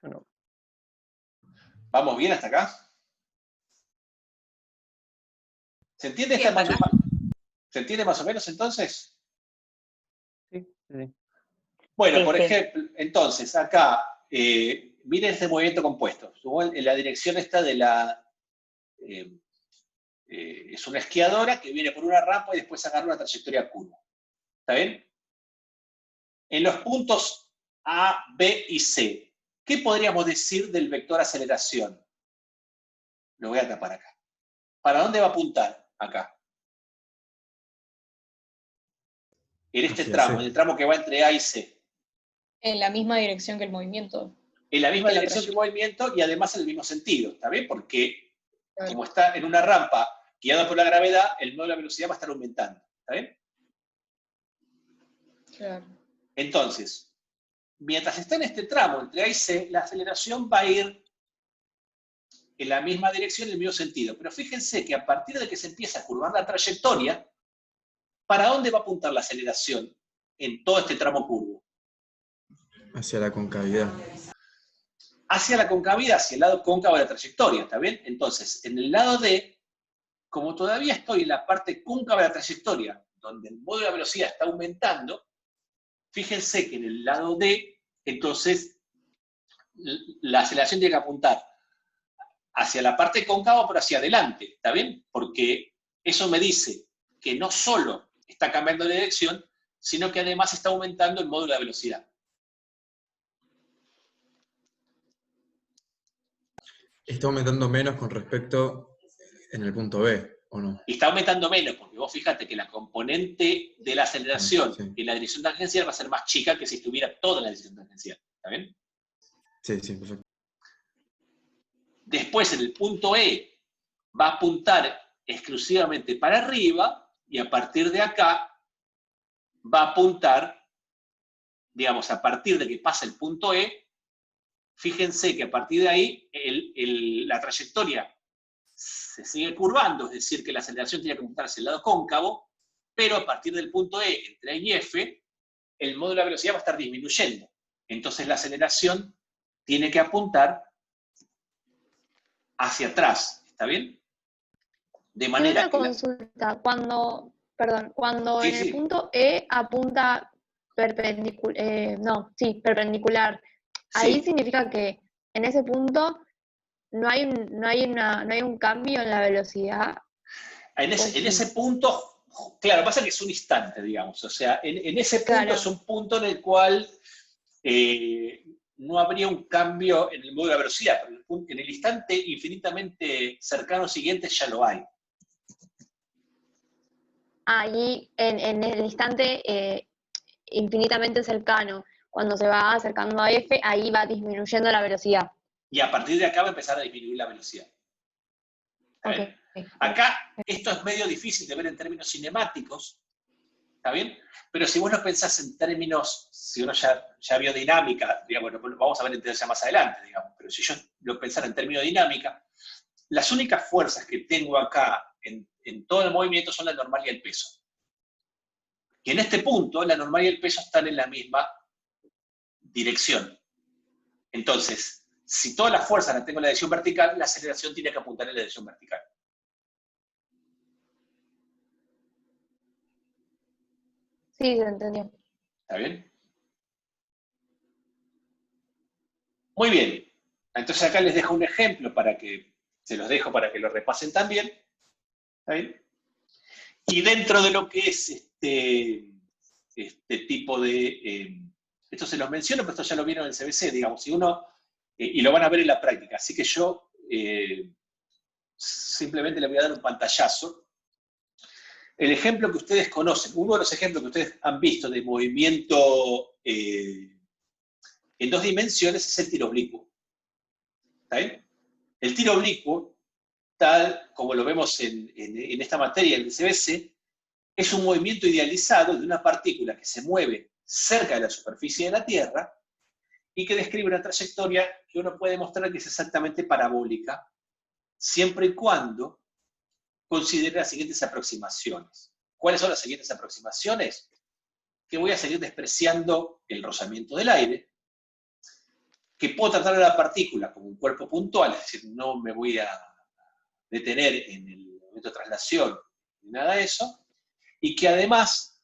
No. ¿Vamos bien hasta acá? ¿Se entiende ¿Se entiende más o menos entonces? Sí, sí. Bueno, por ejemplo, entonces, acá, miren este movimiento compuesto. En la dirección esta de la... es una esquiadora que viene por una rampa y después agarra una trayectoria curva. ¿Está bien? En los puntos A, B y C, ¿qué podríamos decir del vector aceleración? Lo voy a tapar acá. ¿Para dónde va a apuntar? Acá. En este tramo, en el tramo que va entre A y C. En la misma dirección que el movimiento. En la misma dirección que el movimiento y además en el mismo sentido, ¿está bien? Porque como está en una rampa guiada por la gravedad, el módulo de la velocidad va a estar aumentando, ¿está bien? Claro. Entonces, mientras está en este tramo entre A y C, la aceleración va a ir en la misma dirección, en el mismo sentido. Pero fíjense que a partir de que se empieza a curvar la trayectoria, ¿para dónde va a apuntar la aceleración en todo este tramo curvo? Hacia la concavidad. Hacia la concavidad, hacia el lado cóncavo de la trayectoria, ¿está bien? Entonces, en el lado D, como todavía estoy en la parte cóncava de la trayectoria, donde el módulo de la velocidad está aumentando, fíjense que en el lado D, entonces, la aceleración tiene que apuntar hacia la parte cóncava, pero hacia adelante, ¿está bien? Porque eso me dice que no solo está cambiando de dirección, sino que además está aumentando el módulo de velocidad. Está aumentando menos con respecto en el punto B, ¿o no? Y está aumentando menos, porque vos fíjate que la componente de la aceleración Sí. en la dirección tangencial va a ser más chica que si estuviera toda en la dirección tangencial, ¿está bien? Sí, sí, perfecto. Después, en el punto E, va a apuntar exclusivamente para arriba, y a partir de acá va a apuntar, digamos, a partir de que pasa el punto E, fíjense que a partir de ahí la trayectoria se sigue curvando, es decir, que la aceleración tiene que apuntar hacia el lado cóncavo, pero a partir del punto E, entre E y F, el módulo de velocidad va a estar disminuyendo. Entonces la aceleración tiene que apuntar hacia atrás, ¿está bien? De manera que consulta, cuando Sí, en el sí. punto E apunta perpendicular, ahí Sí. significa que en ese punto no hay un cambio en la velocidad. En ese punto, claro, pasa que es un instante, digamos, o sea, en ese punto Claro. es un punto en el cual no habría un cambio en el módulo de la velocidad, pero en el instante infinitamente cercano siguiente ya lo hay. Ahí en el instante infinitamente cercano, cuando se va acercando a F, ahí va disminuyendo la velocidad. Y a partir de acá va a empezar a disminuir la velocidad. ¿Está bien? Acá esto es medio difícil de ver en términos cinemáticos, ¿está bien? Pero si vos lo pensás en términos, si uno ya vio dinámica, digamos, vamos a ver entonces más adelante, digamos, pero si yo lo pensara en términos de dinámica, las únicas fuerzas que tengo acá en todo el movimiento son la normal y el peso. Y en este punto, la normal y el peso están en la misma dirección. Entonces, si todas las fuerzas las tengo en la dirección vertical, la aceleración tiene que apuntar en la dirección vertical. Sí, se entendió. ¿Está bien? Muy bien. Entonces acá les dejo un ejemplo se los dejo para que lo repasen también. ¿Está bien? Y dentro de lo que es este tipo de... esto se los menciono, pero esto ya lo vieron en el CBC, digamos, y lo van a ver en la práctica. Así que yo simplemente les voy a dar un pantallazo. El ejemplo que ustedes conocen, uno de los ejemplos que ustedes han visto de movimiento en 2 dimensiones es el tiro oblicuo. ¿Está bien? El tiro oblicuo, tal como lo vemos en esta materia del CBC, es un movimiento idealizado de una partícula que se mueve cerca de la superficie de la Tierra y que describe una trayectoria que uno puede mostrar que es exactamente parabólica, siempre y cuando considere las siguientes aproximaciones. ¿Cuáles son las siguientes aproximaciones? Que voy a seguir despreciando el rozamiento del aire, que puedo tratar a la partícula como un cuerpo puntual, es decir, no me voy a detener en el momento de traslación ni nada de eso, y que además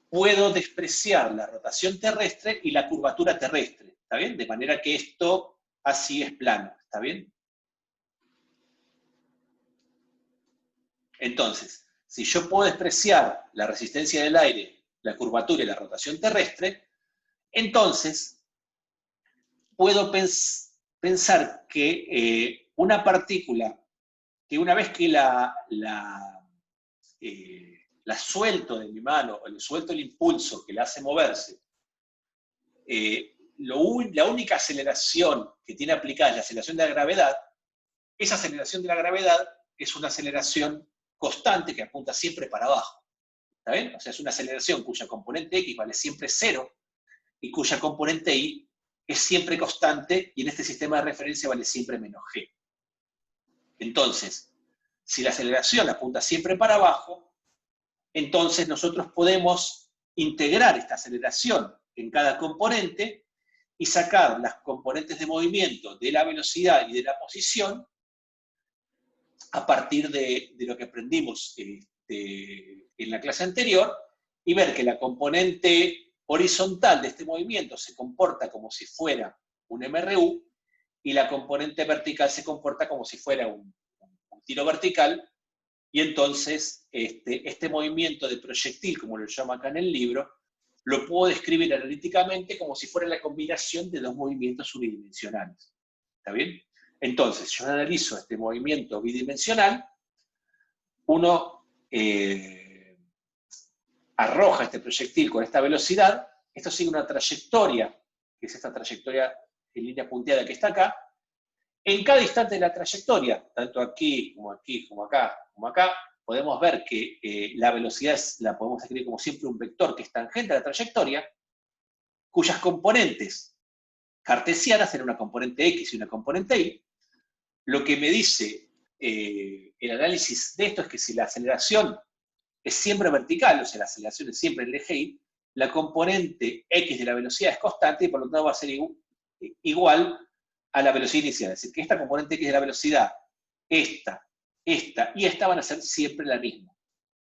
puedo despreciar la rotación terrestre y la curvatura terrestre, ¿está bien? De manera que esto así es plano, ¿está bien? Entonces, si yo puedo despreciar la resistencia del aire, la curvatura y la rotación terrestre, entonces puedo pensar que una partícula, que una vez que la suelto de mi mano, o le suelto el impulso que la hace moverse, la única aceleración que tiene aplicada es la aceleración de la gravedad. Esa aceleración de la gravedad es una aceleración constante que apunta siempre para abajo. ¿Está bien? O sea, es una aceleración cuya componente X vale siempre 0, y cuya componente I es siempre constante y en este sistema de referencia vale siempre menos G. Entonces, si la aceleración apunta siempre para abajo, entonces nosotros podemos integrar esta aceleración en cada componente y sacar las componentes de movimiento de la velocidad y de la posición a partir de lo que aprendimos en la clase anterior y ver que la componente horizontal de este movimiento se comporta como si fuera un MRU y la componente vertical se comporta como si fuera un tiro vertical, y entonces este movimiento de proyectil, como lo llama acá en el libro, lo puedo describir analíticamente como si fuera la combinación de dos movimientos unidimensionales. ¿Está bien? Entonces, yo analizo este movimiento bidimensional, uno arroja este proyectil con esta velocidad, esto sigue una trayectoria, que es esta trayectoria en línea punteada que está acá. En cada instante de la trayectoria, tanto aquí, como acá, podemos ver que la velocidad la podemos escribir como siempre un vector que es tangente a la trayectoria, cuyas componentes cartesianas serán una componente X y una componente Y. Lo que me dice el análisis de esto es que si la aceleración es siempre vertical, o sea, la aceleración es siempre en el eje Y, la componente X de la velocidad es constante y por lo tanto va a ser igual a la velocidad inicial. Es decir, que esta componente X de la velocidad, esta y esta van a ser siempre la misma.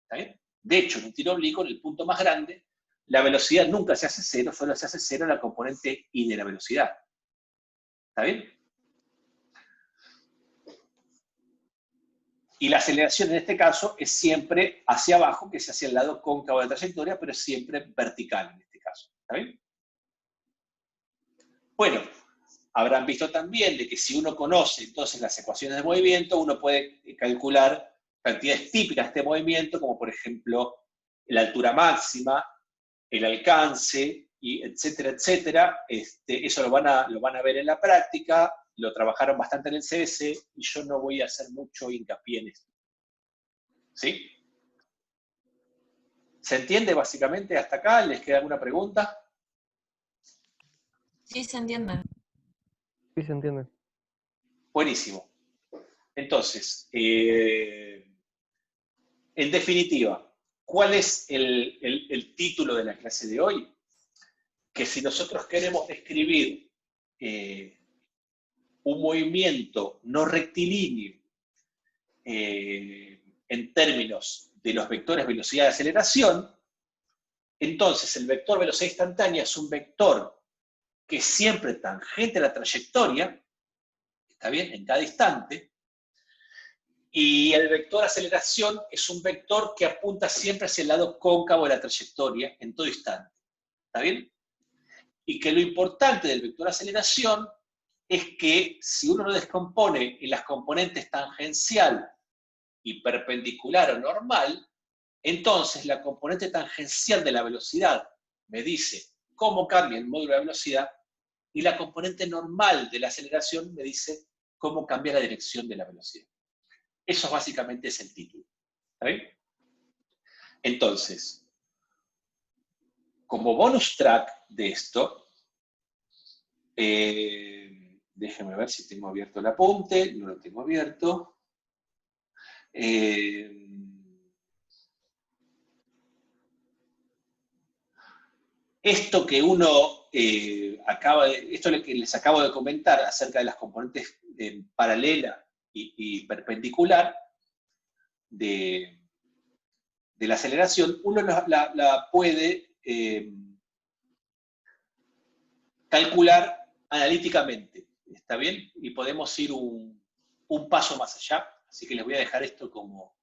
¿Está bien? De hecho, en un tiro oblicuo, en el punto más grande, la velocidad nunca se hace cero, solo se hace cero la componente Y de la velocidad. ¿Está bien? Y la aceleración en este caso es siempre hacia abajo, que es hacia el lado cóncavo de la trayectoria, pero es siempre vertical en este caso. ¿Está bien? Bueno, habrán visto también de que si uno conoce entonces las ecuaciones de movimiento, uno puede calcular cantidades típicas de este movimiento, como por ejemplo la altura máxima, el alcance, y etcétera, etcétera. Eso lo van a ver en la práctica, lo trabajaron bastante en el CS, y yo no voy a hacer mucho hincapié en esto. ¿Sí? ¿Se entiende básicamente hasta acá? ¿Les queda alguna pregunta? Sí, se entiende. Sí, se entiende. Buenísimo. Entonces, en definitiva, ¿cuál es el título de la clase de hoy? Que si nosotros queremos describir un movimiento no rectilíneo en términos de los vectores velocidad y aceleración, entonces el vector velocidad instantánea es un vector que es siempre tangente a la trayectoria, ¿está bien? En cada instante, y el vector aceleración es un vector que apunta siempre hacia el lado cóncavo de la trayectoria en todo instante, ¿está bien? Y que lo importante del vector aceleración es que si uno lo descompone en las componentes tangencial y perpendicular o normal, entonces la componente tangencial de la velocidad me dice cómo cambia el módulo de velocidad, y la componente normal de la aceleración me dice cómo cambia la dirección de la velocidad. Eso básicamente es el título. ¿Está bien? Entonces, como bonus track de esto, déjenme ver si tengo abierto el apunte, no lo tengo abierto. Esto que uno esto que les acabo de comentar acerca de las componentes paralela y perpendicular de la aceleración, uno la puede calcular analíticamente, ¿está bien? Y podemos ir un paso más allá, así que les voy a dejar esto como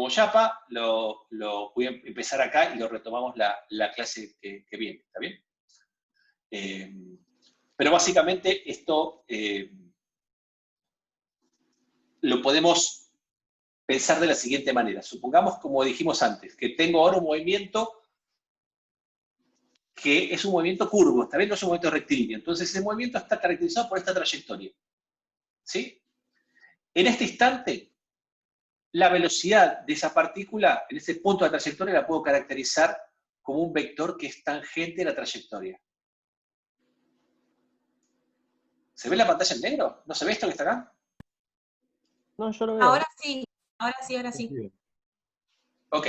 chapa, lo voy a empezar acá y lo retomamos la clase que viene, ¿está bien? Pero básicamente esto lo podemos pensar de la siguiente manera. Supongamos, como dijimos antes, que tengo ahora un movimiento que es un movimiento curvo, ¿está bien? No es un movimiento rectilíneo. Entonces ese movimiento está caracterizado por esta trayectoria. ¿Sí? En este instante, la velocidad de esa partícula, en ese punto de la trayectoria, la puedo caracterizar como un vector que es tangente a la trayectoria. ¿Se ve la pantalla en negro? ¿No se ve esto que está acá? No, yo lo veo. Ahora sí, ahora sí, ahora sí. Ok.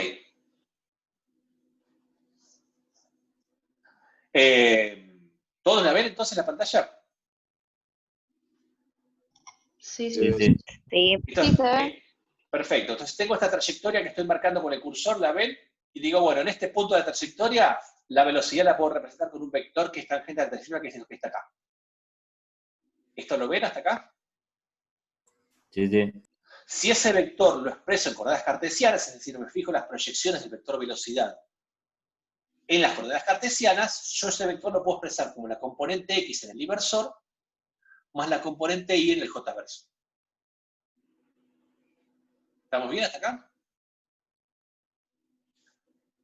¿Todos la ven entonces la pantalla? Sí, Sí, sí. Sí, ¿Listo? sí se ve. Perfecto. Entonces tengo esta trayectoria que estoy marcando con el cursor, ¿la ven? Y digo, bueno, en este punto de la trayectoria, la velocidad la puedo representar con un vector que es tangente a la trayectoria, que es lo que está acá. ¿Esto lo ven hasta acá? Sí, sí. Si ese vector lo expreso en coordenadas cartesianas, es decir, me fijo las proyecciones del vector velocidad en las coordenadas cartesianas, yo ese vector lo puedo expresar como la componente x en el inversor más la componente y en el j-versor. ¿Estamos bien hasta acá?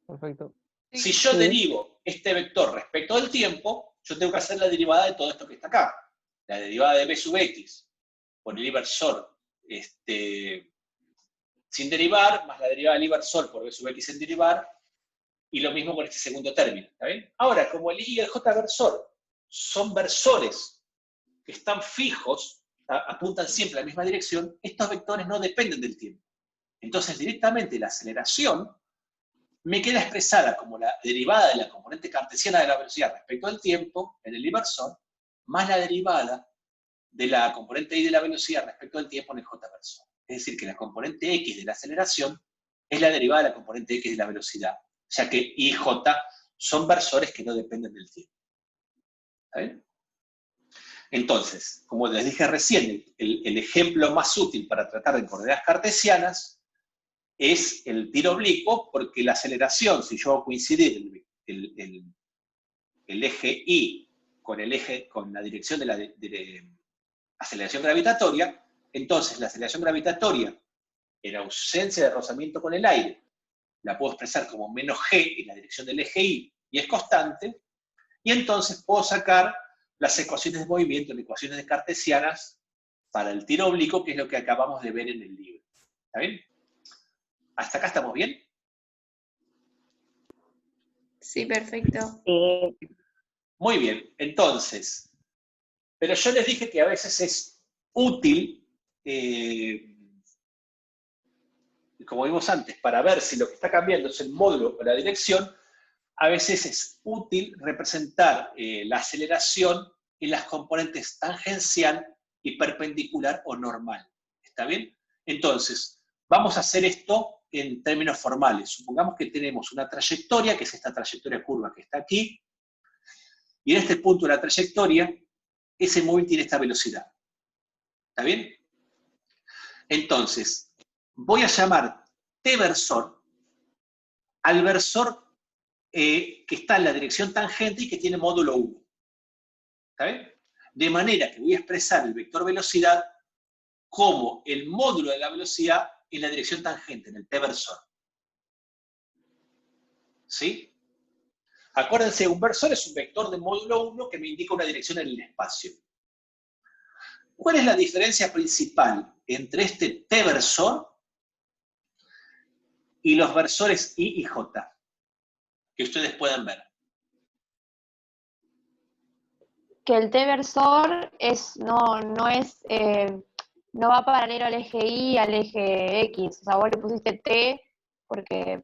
Perfecto. Si yo Sí. derivo este vector respecto del tiempo, yo tengo que hacer la derivada de todo esto que está acá. La derivada de b sub x por el inversor sin derivar, más la derivada del inversor por b sub x sin derivar, y lo mismo con este segundo término. ¿Está bien? Ahora, como el y y el j-versor son versores que están fijos, apuntan siempre a la misma dirección, estos vectores no dependen del tiempo. Entonces, directamente la aceleración me queda expresada como la derivada de la componente cartesiana de la velocidad respecto al tiempo en el inversor, más la derivada de la componente y de la velocidad respecto al tiempo en el j-versor. Es decir, que la componente x de la aceleración es la derivada de la componente x de la velocidad, ya que y j son versores que no dependen del tiempo. ¿Está bien? Entonces, como les dije recién, el ejemplo más útil para tratar de coordenadas cartesianas es el tiro oblicuo, porque la aceleración, si yo hago coincidir el eje y con la dirección de la aceleración gravitatoria, entonces la aceleración gravitatoria, en ausencia de rozamiento con el aire, la puedo expresar como menos g en la dirección del eje y es constante, y entonces puedo sacar las ecuaciones de movimiento en ecuaciones de cartesianas para el tiro oblicuo, que es lo que acabamos de ver en el libro. ¿Está bien? ¿Hasta acá estamos bien? Sí, perfecto. Muy bien, entonces, pero yo les dije que a veces es útil, como vimos antes, para ver si lo que está cambiando es el módulo o la dirección, a veces es útil representar la aceleración en las componentes tangencial y perpendicular o normal. ¿Está bien? Entonces, vamos a hacer esto en términos formales. Supongamos que tenemos una trayectoria, que es esta trayectoria curva que está aquí, y en este punto de la trayectoria, ese móvil tiene esta velocidad. ¿Está bien? Entonces, voy a llamar t-versor al versor que está en la dirección tangente y que tiene módulo 1. ¿Está bien? De manera que voy a expresar el vector velocidad como el módulo de la velocidad en la dirección tangente, en el t-versor. ¿Sí? Acuérdense, un versor es un vector de módulo 1 que me indica una dirección en el espacio. ¿Cuál es la diferencia principal entre este t-versor y los versores y j? Que ustedes puedan ver. Que el t-versor no va paralelo al eje y al eje x. O sea, vos le pusiste t porque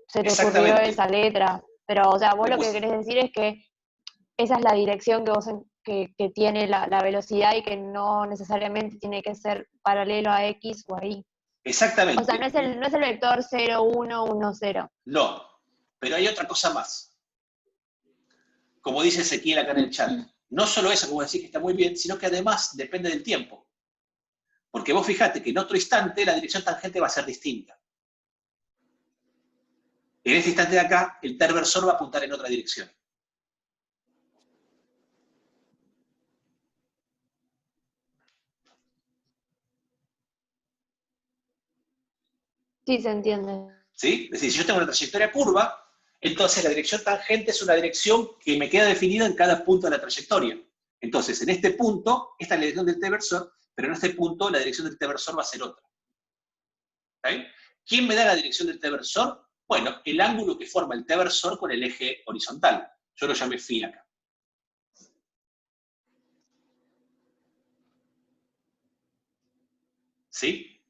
se te ocurrió esa letra. Pero, o sea, vos lo que querés decir es que esa es la dirección que tiene la velocidad y que no necesariamente tiene que ser paralelo a x o a y. Exactamente. O sea, no es el vector 0, 1, 1, 0. No, pero hay otra cosa más. Como dice Ezequiel acá en el chat. No solo eso, como decís que está muy bien, sino que además depende del tiempo. Porque vos fijate que en otro instante la dirección tangente va a ser distinta. En este instante de acá, el t-versor va a apuntar en otra dirección. Sí, se entiende. ¿Sí? Es decir, si yo tengo una trayectoria curva, entonces la dirección tangente es una dirección que me queda definida en cada punto de la trayectoria. Entonces, en este punto, esta es la dirección del t-versor, pero en este punto la dirección del t-versor va a ser otra. ¿Está bien? ¿Quién me da la dirección del t-versor? Bueno, el ángulo que forma el t-versor con el eje horizontal. Yo lo llamé phi acá. ¿Sí?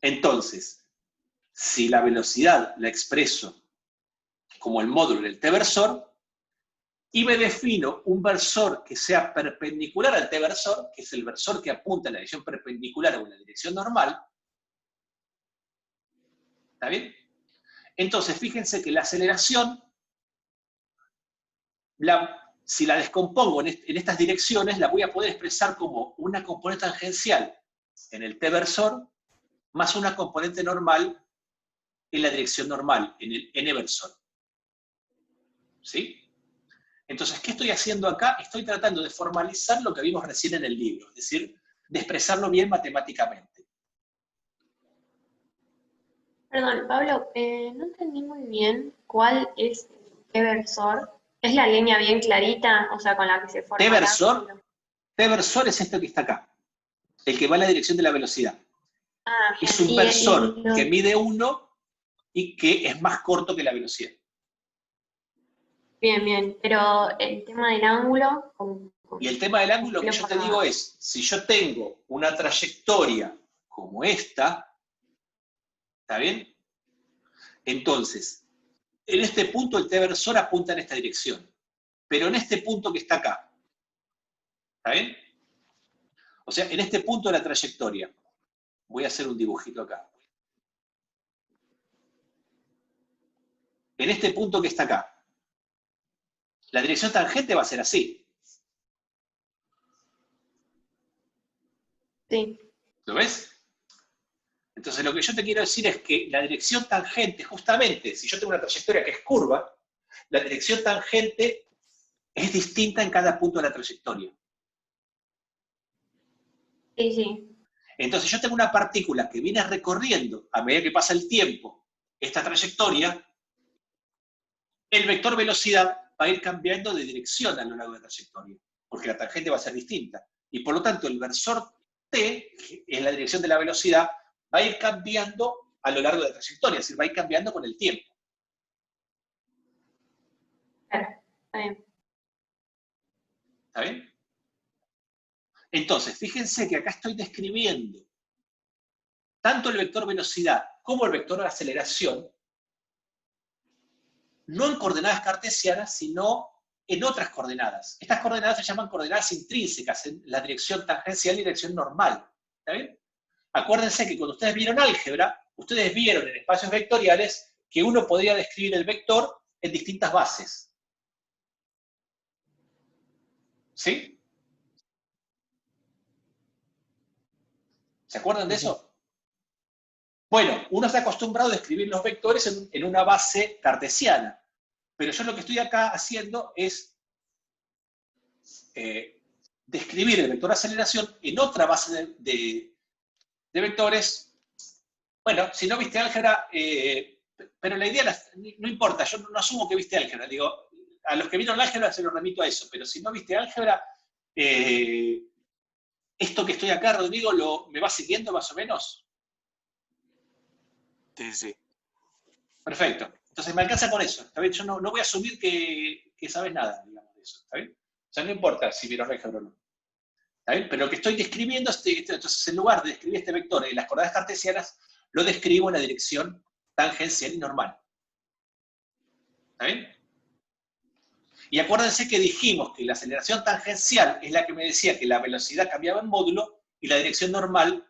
Entonces, si la velocidad la expreso como el módulo del t-versor, y me defino un versor que sea perpendicular al t-versor, que es el versor que apunta en la dirección perpendicular o en la dirección normal, ¿está bien? Entonces, fíjense que la aceleración, si la descompongo en estas direcciones, la voy a poder expresar como una componente tangencial en el t-versor, más una componente normal en la dirección normal, en el n-versor. ¿Sí? Entonces, ¿qué estoy haciendo acá? Estoy tratando de formalizar lo que vimos recién en el libro, es decir, de expresarlo bien matemáticamente. Perdón, Pablo, no entendí muy bien cuál es el t-versor. ¿Es la línea bien clarita, o sea, con la que se forma el ángulo? T-versor es este que está acá, el que va en la dirección de la velocidad. Ah, bien. Es un versor que mide 1 y que es más corto que la velocidad. Bien, bien, pero el tema del ángulo... Y el tema del ángulo que yo te digo es, si yo tengo una trayectoria como esta, ¿está bien? Entonces, en este punto el t-versor apunta en esta dirección, pero en este punto que está acá, ¿está bien? O sea, en este punto de la trayectoria, voy a hacer un dibujito acá. En este punto que está acá, la dirección tangente va a ser así. Sí. ¿Lo ves? Entonces lo que yo te quiero decir es que la dirección tangente, justamente, si yo tengo una trayectoria que es curva, la dirección tangente es distinta en cada punto de la trayectoria. Sí, sí. Entonces yo tengo una partícula que viene recorriendo, a medida que pasa el tiempo, esta trayectoria, el vector velocidad va a ir cambiando de dirección a lo largo de la trayectoria, porque la tangente va a ser distinta. Y por lo tanto el versor t, en la dirección de la velocidad, va a ir cambiando a lo largo de la trayectoria, es decir, va a ir cambiando con el tiempo. Claro, está bien. ¿Está bien? Entonces, fíjense que acá estoy describiendo tanto el vector velocidad como el vector aceleración, no en coordenadas cartesianas, sino en otras coordenadas. Estas coordenadas se llaman coordenadas intrínsecas, en la dirección tangencial y dirección normal. ¿Está bien? Acuérdense que cuando ustedes vieron álgebra, ustedes vieron en espacios vectoriales que uno podría describir el vector en distintas bases. ¿Sí? ¿Se acuerdan de eso? Bueno, uno está acostumbrado a describir los vectores en una base cartesiana, pero yo lo que estoy acá haciendo es describir el vector aceleración en otra base de vectores. Bueno, si no viste álgebra, pero la idea no importa, yo no asumo que viste álgebra, digo, a los que vieron álgebra se los remito a eso, pero si no viste álgebra, esto que estoy acá, Rodrigo, ¿me va siguiendo más o menos? Sí, sí. Perfecto. Entonces me alcanza con eso. ¿Está bien? Yo no voy a asumir que sabes nada, digamos, de eso. ¿Está bien? O sea, no importa si vieron álgebra o no. ¿Está bien? Pero lo que estoy describiendo, entonces en lugar de describir este vector en las coordenadas cartesianas, lo describo en la dirección tangencial y normal. ¿Está bien? Y acuérdense que dijimos que la aceleración tangencial es la que me decía que la velocidad cambiaba en módulo, y la dirección normal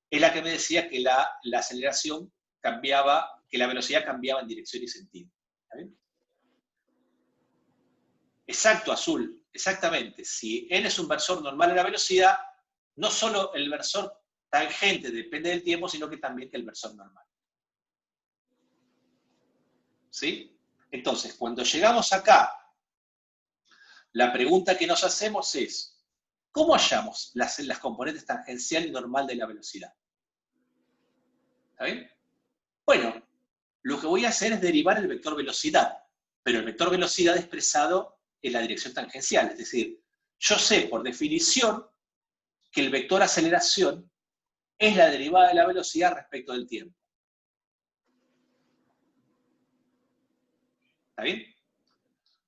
es la que me decía que la aceleración cambiaba, que la velocidad cambiaba en dirección y sentido. ¿Está bien? Exacto, Azul, exactamente. Si n es un versor normal en la velocidad, no solo el versor tangente depende del tiempo, sino que también el versor normal. ¿Sí? Entonces, cuando llegamos acá, la pregunta que nos hacemos es, ¿cómo hallamos las componentes tangencial y normal de la velocidad? ¿Está bien? Bueno, lo que voy a hacer es derivar el vector velocidad, pero el vector velocidad expresado en la dirección tangencial, es decir, yo sé por definición que el vector aceleración es la derivada de la velocidad respecto del tiempo. ¿Está bien?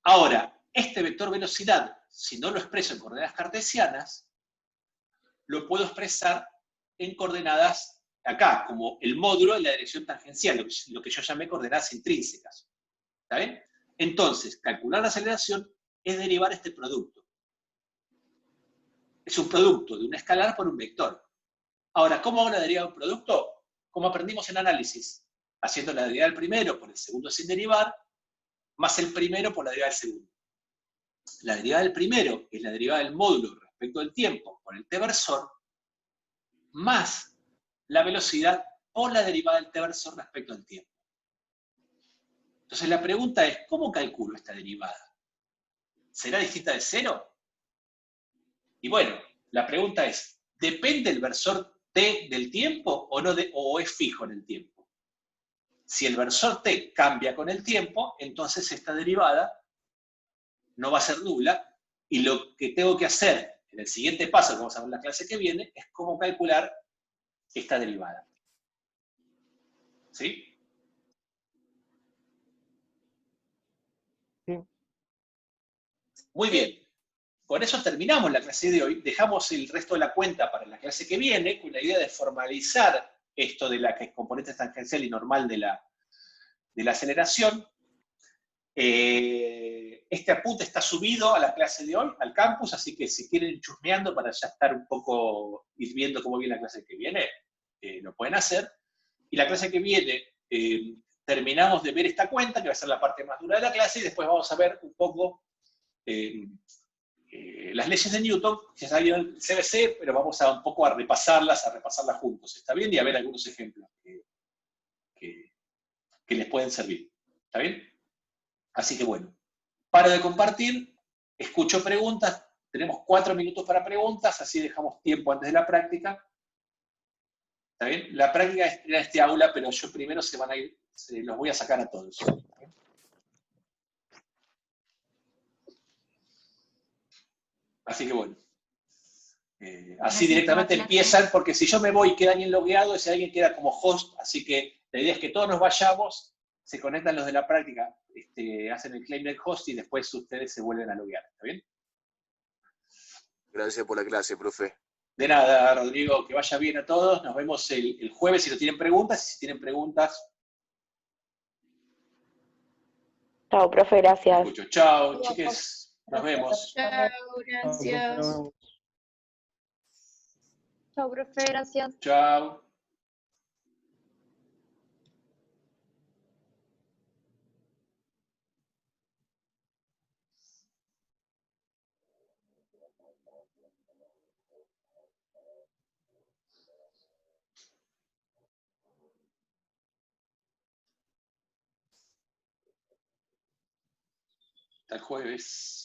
Ahora, este vector velocidad, si no lo expreso en coordenadas cartesianas, lo puedo expresar en coordenadas acá, como el módulo de la dirección tangencial, lo que yo llamé coordenadas intrínsecas. ¿Está bien? Entonces, calcular la aceleración es derivar este producto. Es un producto de un escalar por un vector. Ahora, ¿cómo hago la derivada de un producto? Como aprendimos en análisis, haciendo la derivada del primero por el segundo sin derivar, más el primero por la derivada del segundo. La derivada del primero es la derivada del módulo respecto del tiempo por el t-versor, más la velocidad por la derivada del t-versor respecto al tiempo. Entonces la pregunta es, ¿cómo calculo esta derivada? ¿Será distinta de cero? Y bueno, la pregunta es, ¿depende el versor t del tiempo o es fijo en el tiempo? Si el versor t cambia con el tiempo, entonces esta derivada no va a ser nula, y lo que tengo que hacer en el siguiente paso, que vamos a ver en la clase que viene, es cómo calcular esta derivada. ¿Sí? Sí. Muy bien. Con eso terminamos la clase de hoy. Dejamos el resto de la cuenta para la clase que viene, con la idea de formalizar esto de la componente tangencial y normal de la aceleración. Este apunte está subido a la clase de hoy, al campus, así que si quieren ir chusmeando para ya estar un poco, ir viendo cómo viene la clase que viene, lo pueden hacer. Y la clase que viene terminamos de ver esta cuenta, que va a ser la parte más dura de la clase, y después vamos a ver un poco las leyes de Newton, que ya vieron el CBC, pero vamos a un poco a repasarlas juntos, ¿está bien? Y a ver algunos ejemplos que les pueden servir, ¿está bien? Así que bueno, paro de compartir, escucho preguntas, tenemos 4 minutos para preguntas, así dejamos tiempo antes de la práctica. ¿Está bien? La práctica es en este aula, pero yo primero los voy a sacar a todos. Así que bueno. Así directamente empiezan, porque si yo me voy y queda alguien logueado, ese alguien queda como host, así que la idea es que todos nos vayamos, se conectan los de la práctica, hacen el claim del host y después ustedes se vuelven a loguear, ¿está bien? Gracias por la clase, profe. De nada, Rodrigo, que vaya bien a todos, nos vemos el jueves si no tienen preguntas, y si tienen preguntas... Chao, profe, gracias. Chao, chiques, nos vemos. Chao, gracias. Chao, profe, gracias. Chao. Hasta el jueves.